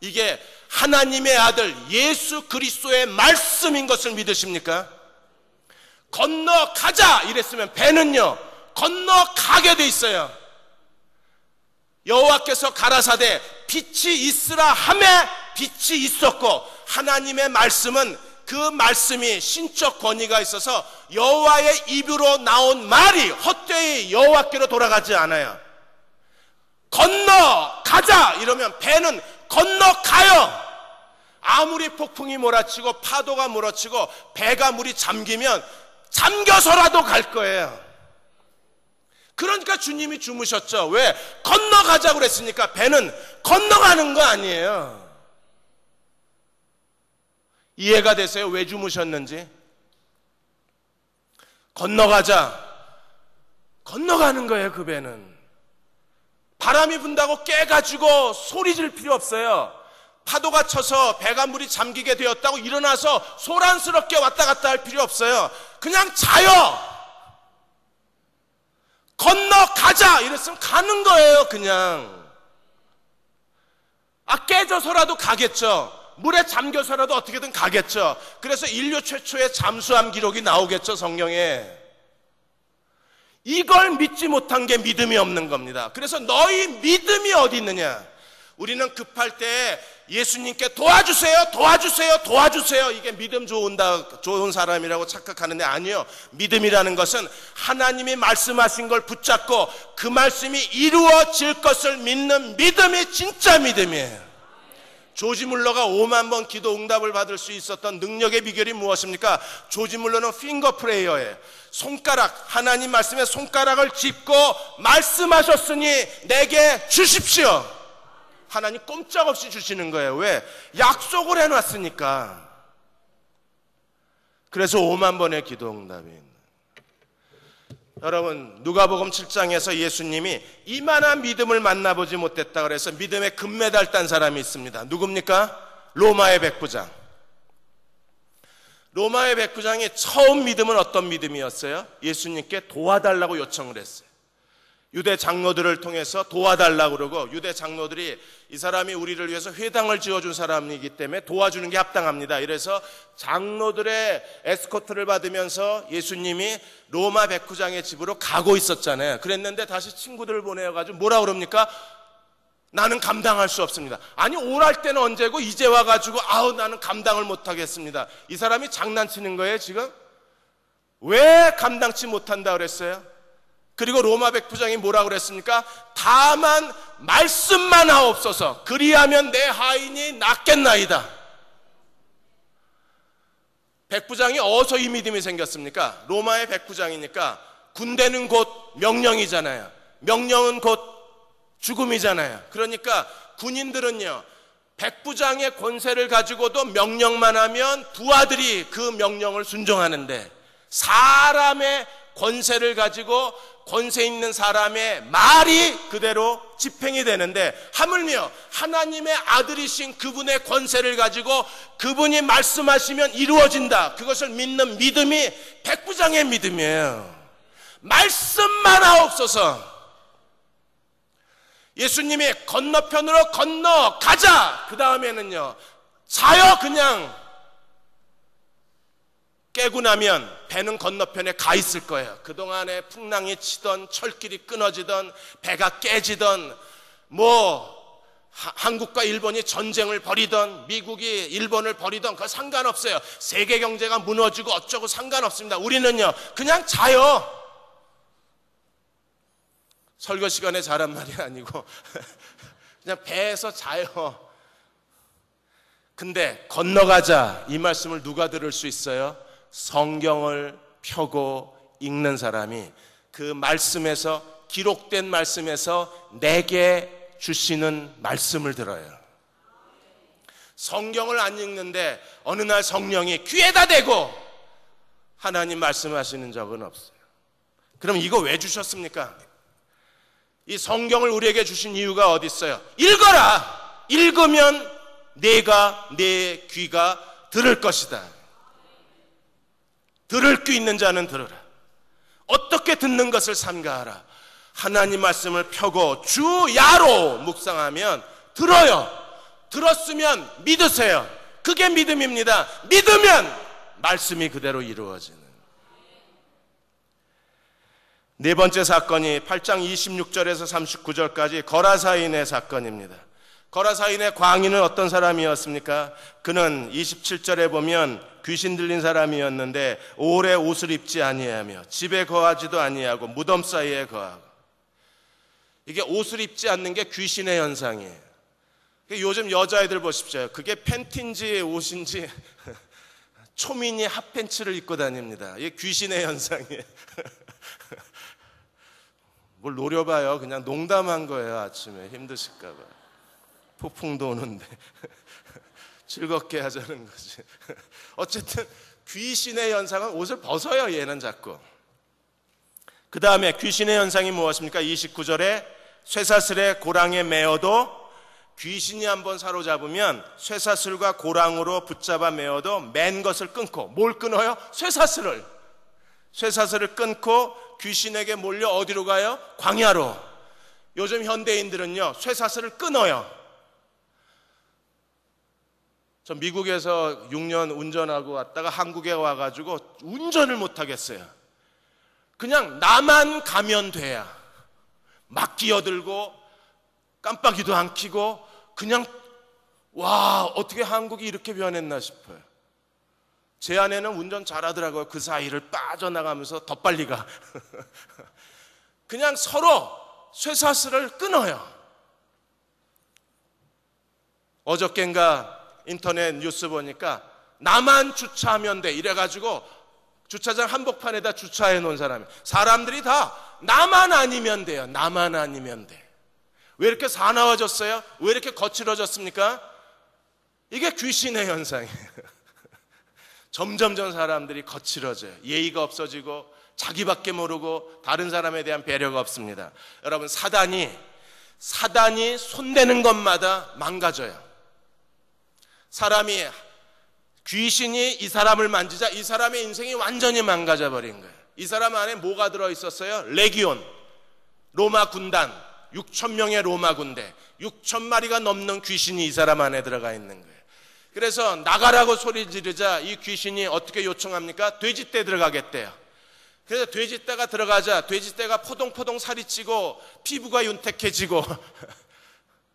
이게 하나님의 아들 예수 그리스도의 말씀인 것을 믿으십니까? 건너가자 이랬으면 배는요 건너가게 돼 있어요. 여호와께서 가라사대 빛이 있으라 하매 빛이 있었고, 하나님의 말씀은 그 말씀이 신적 권위가 있어서 여호와의 입으로 나온 말이 헛되이 여호와께로 돌아가지 않아요. 건너가자 이러면 배는 건너가요. 아무리 폭풍이 몰아치고 파도가 몰아치고 배가 물이 잠기면 잠겨서라도 갈 거예요. 그러니까 주님이 주무셨죠. 왜? 건너가자고 그랬으니까. 배는 건너가는 거 아니에요. 이해가 되세요? 왜 주무셨는지? 건너가자. 건너가는 거예요. 그 배는. 바람이 분다고 깨가지고 소리 질 필요 없어요. 파도가 쳐서 배가 물이 잠기게 되었다고 일어나서 소란스럽게 왔다 갔다 할 필요 없어요. 그냥 자요. 건너가자 이랬으면 가는 거예요. 그냥 깨져서라도 가겠죠. 물에 잠겨서라도 어떻게든 가겠죠. 그래서 인류 최초의 잠수함 기록이 나오겠죠, 성경에. 이걸 믿지 못한 게 믿음이 없는 겁니다. 그래서 너희 믿음이 어디 있느냐? 우리는 급할 때 예수님께 도와주세요, 도와주세요, 도와주세요. 이게 믿음 좋은 사람이라고 착각하는데 아니요. 믿음이라는 것은 하나님이 말씀하신 걸 붙잡고 그 말씀이 이루어질 것을 믿는 믿음이 진짜 믿음이에요. 조지 물러가 5만 번 기도 응답을 받을 수 있었던 능력의 비결이 무엇입니까? 조지 물러는 핑거 프레이어예요. 손가락, 하나님 말씀에 손가락을 짚고 말씀하셨으니 내게 주십시오. 하나님 꼼짝없이 주시는 거예요. 왜? 약속을 해놨으니까. 그래서 5만 번의 기도 응답이 있는. 여러분, 누가복음 7장에서 예수님이 이만한 믿음을 만나보지 못했다 그래서 믿음에 금메달 딴 사람이 있습니다. 누굽니까? 로마의 백부장. 로마의 백부장이 처음 믿음은 어떤 믿음이었어요? 예수님께 도와달라고 요청을 했어요. 유대 장로들을 통해서 도와달라고 그러고, 유대 장로들이 이 사람이 우리를 위해서 회당을 지어준 사람이기 때문에 도와주는 게 합당합니다. 이래서 장로들의 에스코트를 받으면서 예수님이 로마 백부장의 집으로 가고 있었잖아요. 그랬는데 다시 친구들을 보내가지고 뭐라 그럽니까? 나는 감당할 수 없습니다. 아니, 오랄 때는 언제고 이제 와가지고 나는 감당을 못하겠습니다. 이 사람이 장난치는 거예요 지금? 왜 감당치 못한다 그랬어요? 그리고 로마 백부장이 뭐라 그랬습니까? 다만 말씀만 하옵소서. 그리하면 내 하인이 낫겠나이다. 백부장이 어디서 이 믿음이 생겼습니까? 로마의 백부장이니까 군대는 곧 명령이잖아요. 명령은 곧 죽음이잖아요. 그러니까 군인들은요, 백부장의 권세를 가지고도 명령만 하면 부하들이 그 명령을 순종하는데, 사람의 권세를 가지고 권세 있는 사람의 말이 그대로 집행이 되는데, 하물며 하나님의 아들이신 그분의 권세를 가지고 그분이 말씀하시면 이루어진다. 그것을 믿는 믿음이 백부장의 믿음이에요. 말씀만 하옵소서. 예수님이 건너편으로 건너가자. 그 다음에는요, 자요. 그냥 깨고 나면 배는 건너편에 가 있을 거예요. 그동안에 풍랑이 치던, 철길이 끊어지던, 배가 깨지던, 한국과 일본이 전쟁을 벌이던, 미국이 일본을 벌이던, 그거 상관없어요. 세계 경제가 무너지고 어쩌고 상관없습니다. 우리는요, 그냥 자요. 설교 시간에 자란 말이 아니고 그냥 배에서 자요. 근데 건너가자, 이 말씀을 누가 들을 수 있어요? 성경을 펴고 읽는 사람이 그 말씀에서, 기록된 말씀에서 내게 주시는 말씀을 들어요. 성경을 안 읽는데 어느 날 성령이 귀에다 대고 하나님 말씀하시는 적은 없어요. 그럼 이거 왜 주셨습니까? 이 성경을 우리에게 주신 이유가 어디 있어요? 읽어라! 읽으면 내 귀가 들을 것이다. 들을 귀 있는 자는 들으라. 어떻게 듣는 것을 삼가하라. 하나님 말씀을 펴고 주야로 묵상하면 들어요. 들었으면 믿으세요. 그게 믿음입니다. 믿으면 말씀이 그대로 이루어지는. 네 번째 사건이 8장 26절에서 39절까지 거라사인의 사건입니다. 거라사인의 광인은 어떤 사람이었습니까? 그는 27절에 보면 귀신 들린 사람이었는데 오래 옷을 입지 아니하며 집에 거하지도 아니하고 무덤 사이에 거하고. 이게 옷을 입지 않는 게 귀신의 현상이에요. 요즘 여자애들 보십시오. 그게 팬티인지 옷인지 초미니 핫팬츠를 입고 다닙니다. 이게 귀신의 현상이에요. 뭘 노려봐요. 그냥 농담한 거예요. 아침에 힘드실까 봐. 폭풍도 오는데 즐겁게 하자는 거지. 어쨌든 귀신의 현상은 옷을 벗어요. 얘는 자꾸. 그 다음에 귀신의 현상이 무엇입니까? 29절에 쇠사슬에 고랑에 매어도, 귀신이 한번 사로잡으면 쇠사슬과 고랑으로 붙잡아 매어도 맨 것을 끊고, 뭘 끊어요? 쇠사슬을 끊고 귀신에게 몰려 어디로 가요? 광야로. 요즘 현대인들은요, 쇠사슬을 끊어요. 저 미국에서 6년 운전하고 왔다가 한국에 와가지고 운전을 못하겠어요. 그냥 나만 가면 돼야. 막 끼어들고 깜빡이도 안 켜고 그냥 와, 어떻게 한국이 이렇게 변했나 싶어요. 제 아내는 운전 잘하더라고요. 그 사이를 빠져나가면서 더 빨리 가. 그냥 서로 쇠사슬을 끊어요. 어저껜가 인터넷 뉴스 보니까 나만 주차하면 돼 이래가지고 주차장 한복판에다 주차해 놓은 사람들이 다 나만 아니면 돼요. 나만 아니면 돼. 왜 이렇게 사나워졌어요? 왜 이렇게 거칠어졌습니까? 이게 귀신의 현상이에요. 점점 사람들이 거칠어져요. 예의가 없어지고 자기밖에 모르고 다른 사람에 대한 배려가 없습니다. 여러분, 사단이 손대는 것마다 망가져요. 귀신이 이 사람을 만지자 이 사람의 인생이 완전히 망가져 버린 거예요. 이 사람 안에 뭐가 들어있었어요? 레기온, 로마 군단, 6,000명의 로마 군대, 6,000마리가 넘는 귀신이 이 사람 안에 들어가 있는 거예요. 그래서 나가라고 소리 지르자 이 귀신이 어떻게 요청합니까? 돼지떼 들어가겠대요. 그래서 돼지떼가 들어가자 돼지떼가 포동포동 살이 찌고 피부가 윤택해지고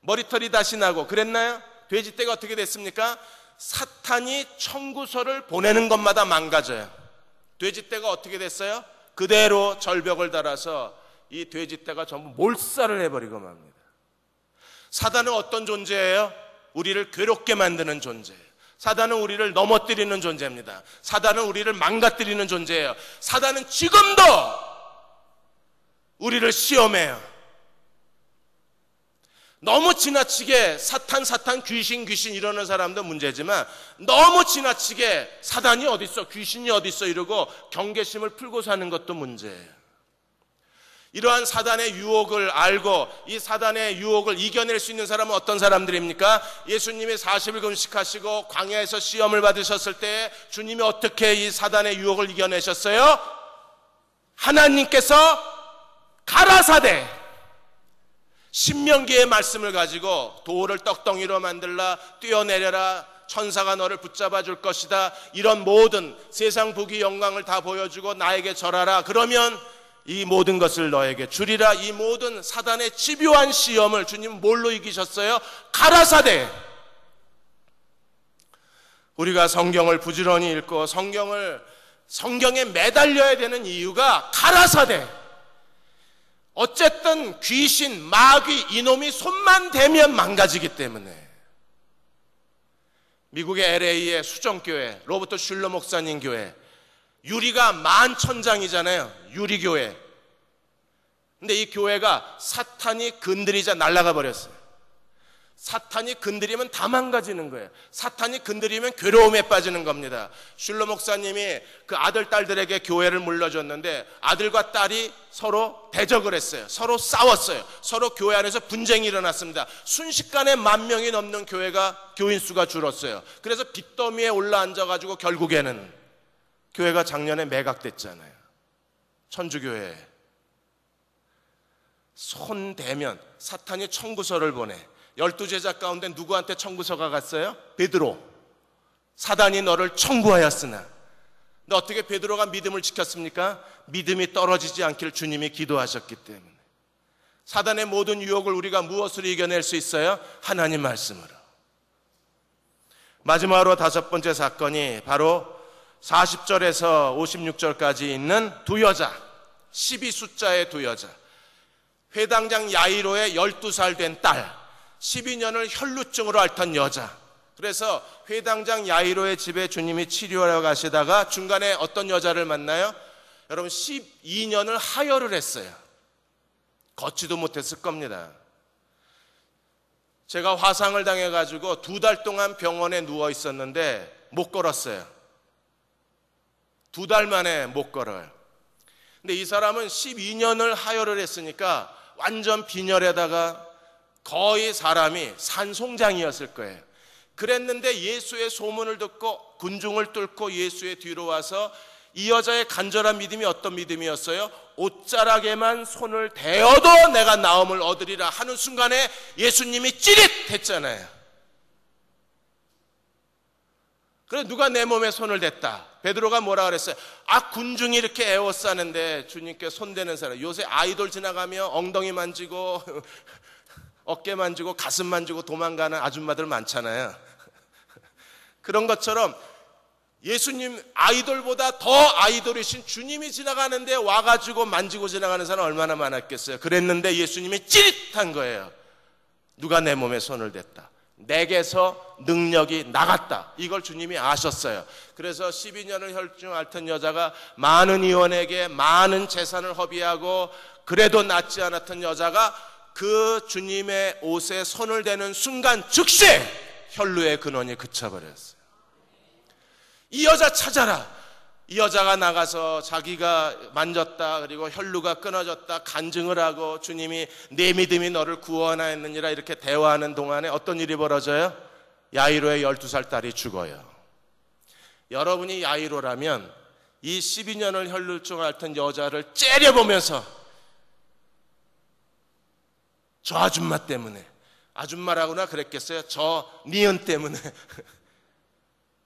머리털이 다시 나고 그랬나요? 돼지떼가 어떻게 됐습니까? 사탄이 청구서를 보내는 것마다 망가져요. 돼지떼가 어떻게 됐어요? 그대로 절벽을 달아서 이 돼지떼가 전부 몰살을 해버리고 맙니다. 사단은 어떤 존재예요? 우리를 괴롭게 만드는 존재예요. 사단은 우리를 넘어뜨리는 존재입니다. 사단은 우리를 망가뜨리는 존재예요. 사단은 지금도 우리를 시험해요. 너무 지나치게 사탄 귀신 이러는 사람도 문제지만 너무 지나치게 사단이 어딨어 귀신이 어딨어 이러고 경계심을 풀고 사는 것도 문제예요. 이러한 사단의 유혹을 알고 이 사단의 유혹을 이겨낼 수 있는 사람은 어떤 사람들입니까? 예수님이 40일 금식하시고 광야에서 시험을 받으셨을 때 주님이 어떻게 이 사단의 유혹을 이겨내셨어요? 하나님께서 가라사대 신명기의 말씀을 가지고 돌을 떡덩이로 만들라 뛰어내려라 천사가 너를 붙잡아 줄 것이다 이런 모든 세상 부귀 영광을 다 보여주고 나에게 절하라 그러면 이 모든 것을 너에게 주리라. 이 모든 사단의 집요한 시험을 주님 뭘로 이기셨어요? 가라사대. 우리가 성경을 부지런히 읽고 성경에 매달려야 되는 이유가 가라사대. 어쨌든 귀신, 마귀, 이놈이 손만 대면 망가지기 때문에. 미국의 LA의 수정교회, 로버트 슐러 목사님 교회, 유리가 11,000장이잖아요. 유리교회. 근데 이 교회가 사탄이 건드리자 날아가 버렸어요. 사탄이 건드리면 다 망가지는 거예요. 사탄이 건드리면 괴로움에 빠지는 겁니다. 슐러 목사님이 그 아들, 딸들에게 교회를 물려줬는데 아들과 딸이 서로 대적을 했어요. 서로 싸웠어요. 서로 교회 안에서 분쟁이 일어났습니다. 순식간에 10,000명이 넘는 교인 수가 줄었어요. 그래서 빚더미에 올라앉아가지고 결국에는 교회가 작년에 매각됐잖아요. 천주교회. 손 대면 사탄이 청구서를 보내. 12제자 가운데 누구한테 청구서가 갔어요? 베드로. 사단이 너를 청구하였으나. 근데 어떻게 베드로가 믿음을 지켰습니까? 믿음이 떨어지지 않기를 주님이 기도하셨기 때문에. 사단의 모든 유혹을 우리가 무엇으로 이겨낼 수 있어요? 하나님 말씀으로. 마지막으로 5번째 사건이 바로 40절에서 56절까지 있는 두 여자, 12숫자의 두 여자. 회당장 야이로의 12살 된 딸, 12년을 혈루증으로 앓던 여자. 그래서 회당장 야이로의 집에 주님이 치료하러 가시다가 중간에 어떤 여자를 만나요? 여러분 12년을 하혈을 했어요. 걷지도 못했을 겁니다. 제가 화상을 당해가지고 2달 동안 병원에 누워 있었는데 못 걸었어요. 2달 만에 못 걸어요. 근데 이 사람은 12년을 하혈을 했으니까 완전 빈혈에다가 거의 사람이 산송장이었을 거예요. 그랬는데 예수의 소문을 듣고 군중을 뚫고 예수의 뒤로 와서 이 여자의 간절한 믿음이 어떤 믿음이었어요? 옷자락에만 손을 대어도 내가 나음을 얻으리라 하는 순간에 예수님이 찌릿했잖아요. 그래 누가 내 몸에 손을 댔다. 베드로가 뭐라 그랬어요? 군중이 이렇게 에워싸는데 주님께 손대는 사람. 요새 아이돌 지나가며 엉덩이 만지고 어깨 만지고 가슴 만지고 도망가는 아줌마들 많잖아요. 그런 것처럼 예수님 아이돌보다 더 아이돌이신 주님이 지나가는데 와가지고 만지고 지나가는 사람 얼마나 많았겠어요. 그랬는데 예수님이 찌릿한 거예요. 누가 내 몸에 손을 댔다. 내게서 능력이 나갔다. 이걸 주님이 아셨어요. 그래서 12년을 혈중 앓던 여자가 많은 의원에게 많은 재산을 허비하고 그래도 낫지 않았던 여자가 그 주님의 옷에 손을 대는 순간 즉시 혈루의 근원이 그쳐버렸어요. 이 여자 찾아라. 이 여자가 나가서 자기가 만졌다 그리고 혈루가 끊어졌다 간증을 하고 주님이 내 믿음이 너를 구원하였느니라 이렇게 대화하는 동안에 어떤 일이 벌어져요? 야이로의 12살 딸이 죽어요. 여러분이 야이로라면 이 12년을 혈루증 앓던 여자를 째려보면서 저 아줌마 때문에, 아줌마라고나 그랬겠어요? 저 니은 때문에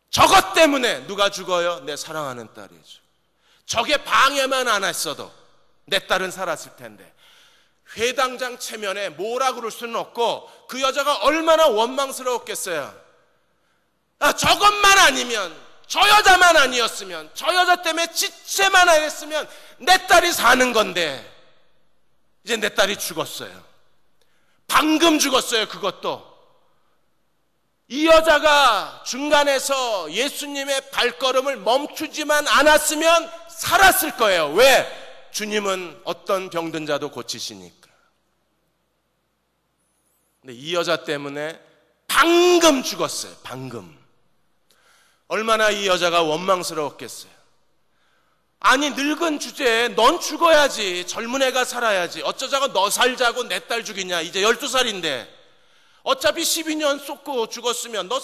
저것 때문에 누가 죽어요? 내 사랑하는 딸이죠. 저게 방해만 안 했어도 내 딸은 살았을 텐데. 회당장 체면에 뭐라 그럴 수는 없고 그 여자가 얼마나 원망스러웠겠어요. 저것만 아니면, 저 여자만 아니었으면, 저 여자 때문에 지체만 안 했으면 내 딸이 사는 건데 이제 내 딸이 죽었어요. 방금 죽었어요. 그것도. 이 여자가 중간에서 예수님의 발걸음을 멈추지만 않았으면 살았을 거예요. 왜? 주님은 어떤 병든 자도 고치시니까. 근데 이 여자 때문에 방금 죽었어요. 방금. 얼마나 이 여자가 원망스러웠겠어요. 아니 늙은 주제에 넌 죽어야지, 젊은 애가 살아야지, 어쩌자고 너 살자고 내 딸 죽이냐. 이제 12살인데 어차피 12년 쏟고 죽었으면 너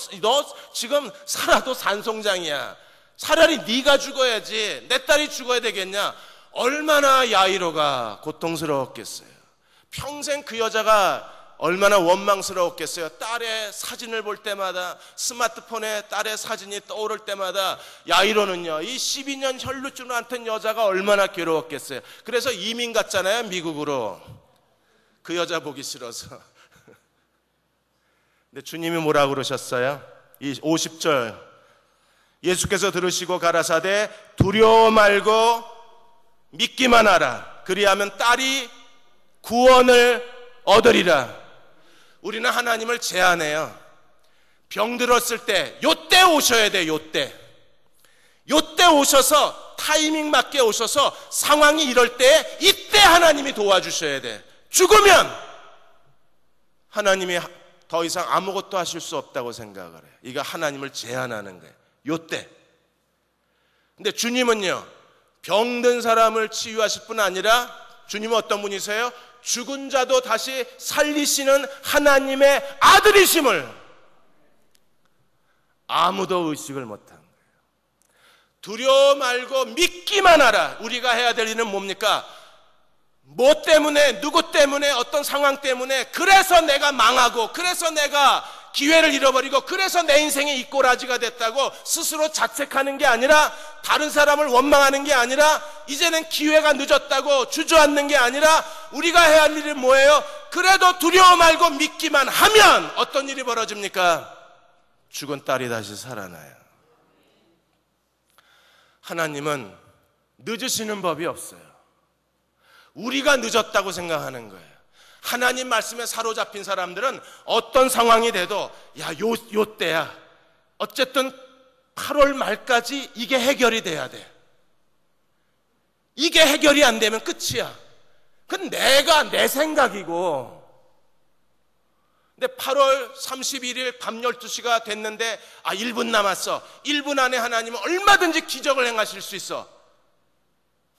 지금 살아도 산송장이야. 차라리 네가 죽어야지 내 딸이 죽어야 되겠냐. 얼마나 야이로가 고통스러웠겠어요. 평생 그 여자가 얼마나 원망스러웠겠어요. 딸의 사진을 볼 때마다, 스마트폰에 딸의 사진이 떠오를 때마다 야이로는요, 이 12년 혈루증을 앓던 여자가 얼마나 괴로웠겠어요. 그래서 이민 갔잖아요, 미국으로. 그 여자 보기 싫어서. 근데 주님이 뭐라고 그러셨어요? 이 50절 예수께서 들으시고 가라사대 두려워 말고 믿기만 하라. 그리하면 딸이 구원을 얻으리라. 우리는 하나님을 제안해요. 병들었을 때 요때 오셔야 돼. 요때 오셔서 타이밍 맞게 오셔서 상황이 이럴 때 이때 하나님이 도와주셔야 돼. 죽으면 하나님이 더 이상 아무것도 하실 수 없다고 생각을 해요. 이거 하나님을 제한하는 거예요. 요때. 근데 주님은요, 병든 사람을 치유하실 뿐 아니라 주님은 어떤 분이세요? 죽은 자도 다시 살리시는 하나님의 아들이심을 아무도 의식을 못한 거예요. 두려워 말고 믿기만 하라. 우리가 해야 될 일은 뭡니까? 뭐 때문에, 누구 때문에, 어떤 상황 때문에, 그래서 내가 망하고, 그래서 내가 기회를 잃어버리고, 그래서 내 인생이 이 꼬라지가 됐다고 스스로 자책하는 게 아니라, 다른 사람을 원망하는 게 아니라, 이제는 기회가 늦었다고 주저앉는 게 아니라, 우리가 해야 할 일은 뭐예요? 그래도 두려워 말고 믿기만 하면 어떤 일이 벌어집니까? 죽은 딸이 다시 살아나요. 하나님은 늦으시는 법이 없어요. 우리가 늦었다고 생각하는 거예요. 하나님 말씀에 사로잡힌 사람들은 어떤 상황이 돼도 요 때야. 어쨌든 8월 말까지 이게 해결이 돼야 돼. 이게 해결이 안 되면 끝이야. 그건 내 생각이고. 근데 8월 31일 밤 12시가 됐는데 1분 남았어. 1분 안에 하나님은 얼마든지 기적을 행하실 수 있어.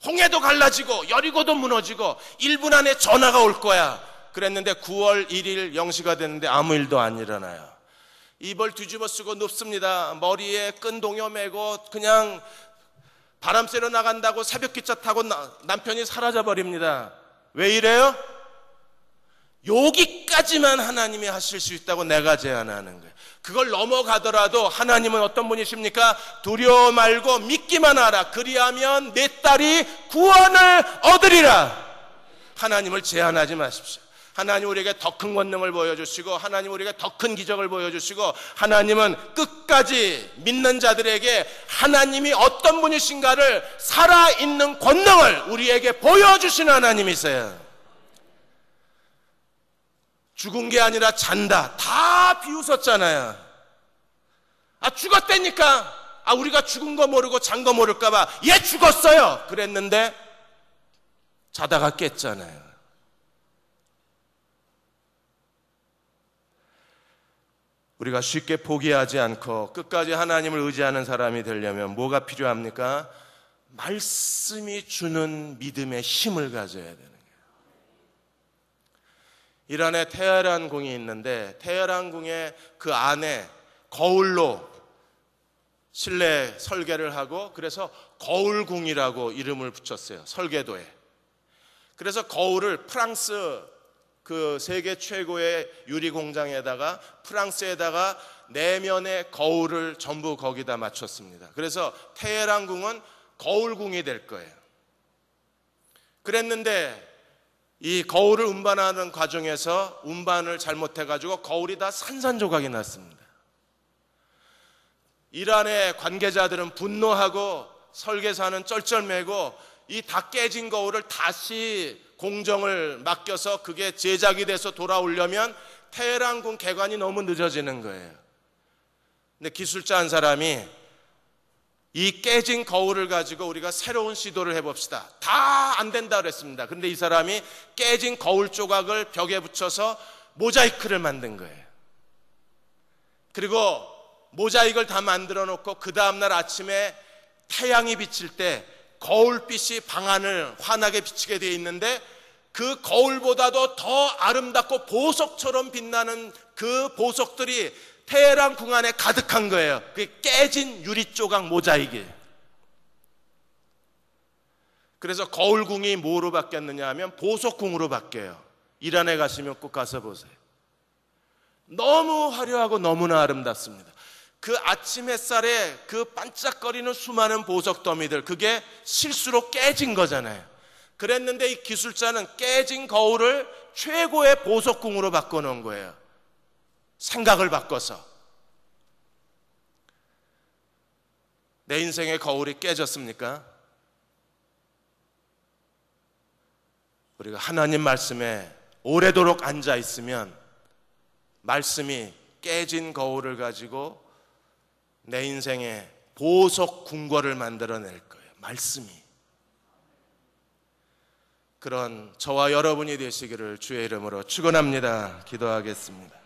홍해도 갈라지고 여리고도 무너지고 1분 안에 전화가 올 거야. 그랬는데 9월 1일 0시가 됐는데 아무 일도 안 일어나요. 입을 뒤집어 쓰고 눕습니다. 머리에 끈 동여 매고 그냥 바람 쐬러 나간다고 새벽기차 타고 남편이 사라져 버립니다. 왜 이래요? 여기까지만 하나님이 하실 수 있다고 내가 제안하는 거예요. 그걸 넘어가더라도 하나님은 어떤 분이십니까? 두려워 말고 믿기만 하라. 그리하면 내 딸이 구원을 얻으리라. 하나님을 제한하지 마십시오. 하나님 우리에게 더 큰 권능을 보여주시고, 하나님 우리에게 더 큰 기적을 보여주시고, 하나님은 끝까지 믿는 자들에게 하나님이 어떤 분이신가를 살아있는 권능을 우리에게 보여주시는 하나님이세요. 죽은 게 아니라 잔다. 다 비웃었잖아요. 죽었다니까. 우리가 죽은 거 모르고 잔 거 모를까봐 얘 죽었어요 그랬는데 자다가 깼잖아요. 우리가 쉽게 포기하지 않고 끝까지 하나님을 의지하는 사람이 되려면 뭐가 필요합니까? 말씀이 주는 믿음의 힘을 가져야 되는 거예요. 이란에 테헤란 궁이 있는데, 테헤란 궁의 그 안에 거울로 실내 설계를 하고, 그래서 거울궁이라고 이름을 붙였어요. 설계도에. 그래서 거울을 프랑스 그 세계 최고의 유리 공장에다가, 프랑스에다가 내면의 거울을 전부 거기다 맞췄습니다. 그래서 테헤란 궁은 거울궁이 될 거예요. 그랬는데 이 거울을 운반하는 과정에서 운반을 잘못해가지고 거울이 다 산산조각이 났습니다. 이란의 관계자들은 분노하고 설계사는 쩔쩔매고 이 다 깨진 거울을 다시 공정을 맡겨서 그게 제작이 돼서 돌아오려면 테헤란궁 개관이 너무 늦어지는 거예요. 근데 기술자 한 사람이 이 깨진 거울을 가지고 우리가 새로운 시도를 해봅시다. 다 안 된다 그랬습니다. 그런데 이 사람이 깨진 거울 조각을 벽에 붙여서 모자이크를 만든 거예요. 그리고 모자이크를 다 만들어 놓고 그 다음날 아침에 태양이 비칠 때 거울빛이 방안을 환하게 비치게 되어 있는데, 그 거울보다도 더 아름답고 보석처럼 빛나는 그 보석들이 테헤란 궁 안에 가득한 거예요. 그게 깨진 유리 조각 모자이크예요. 그래서 거울궁이 뭐로 바뀌었느냐 하면 보석궁으로 바뀌어요. 이란에 가시면 꼭 가서 보세요. 너무 화려하고 너무나 아름답습니다. 그 아침 햇살에 그 반짝거리는 수많은 보석 더미들, 그게 실수로 깨진 거잖아요. 그랬는데 이 기술자는 깨진 거울을 최고의 보석궁으로 바꿔놓은 거예요. 생각을 바꿔서. 내 인생의 거울이 깨졌습니까? 우리가 하나님 말씀에 오래도록 앉아 있으면 말씀이 깨진 거울을 가지고 내 인생의 보석 궁궐을 만들어낼 거예요. 말씀이. 그런 저와 여러분이 되시기를 주의 이름으로 축원합니다. 기도하겠습니다.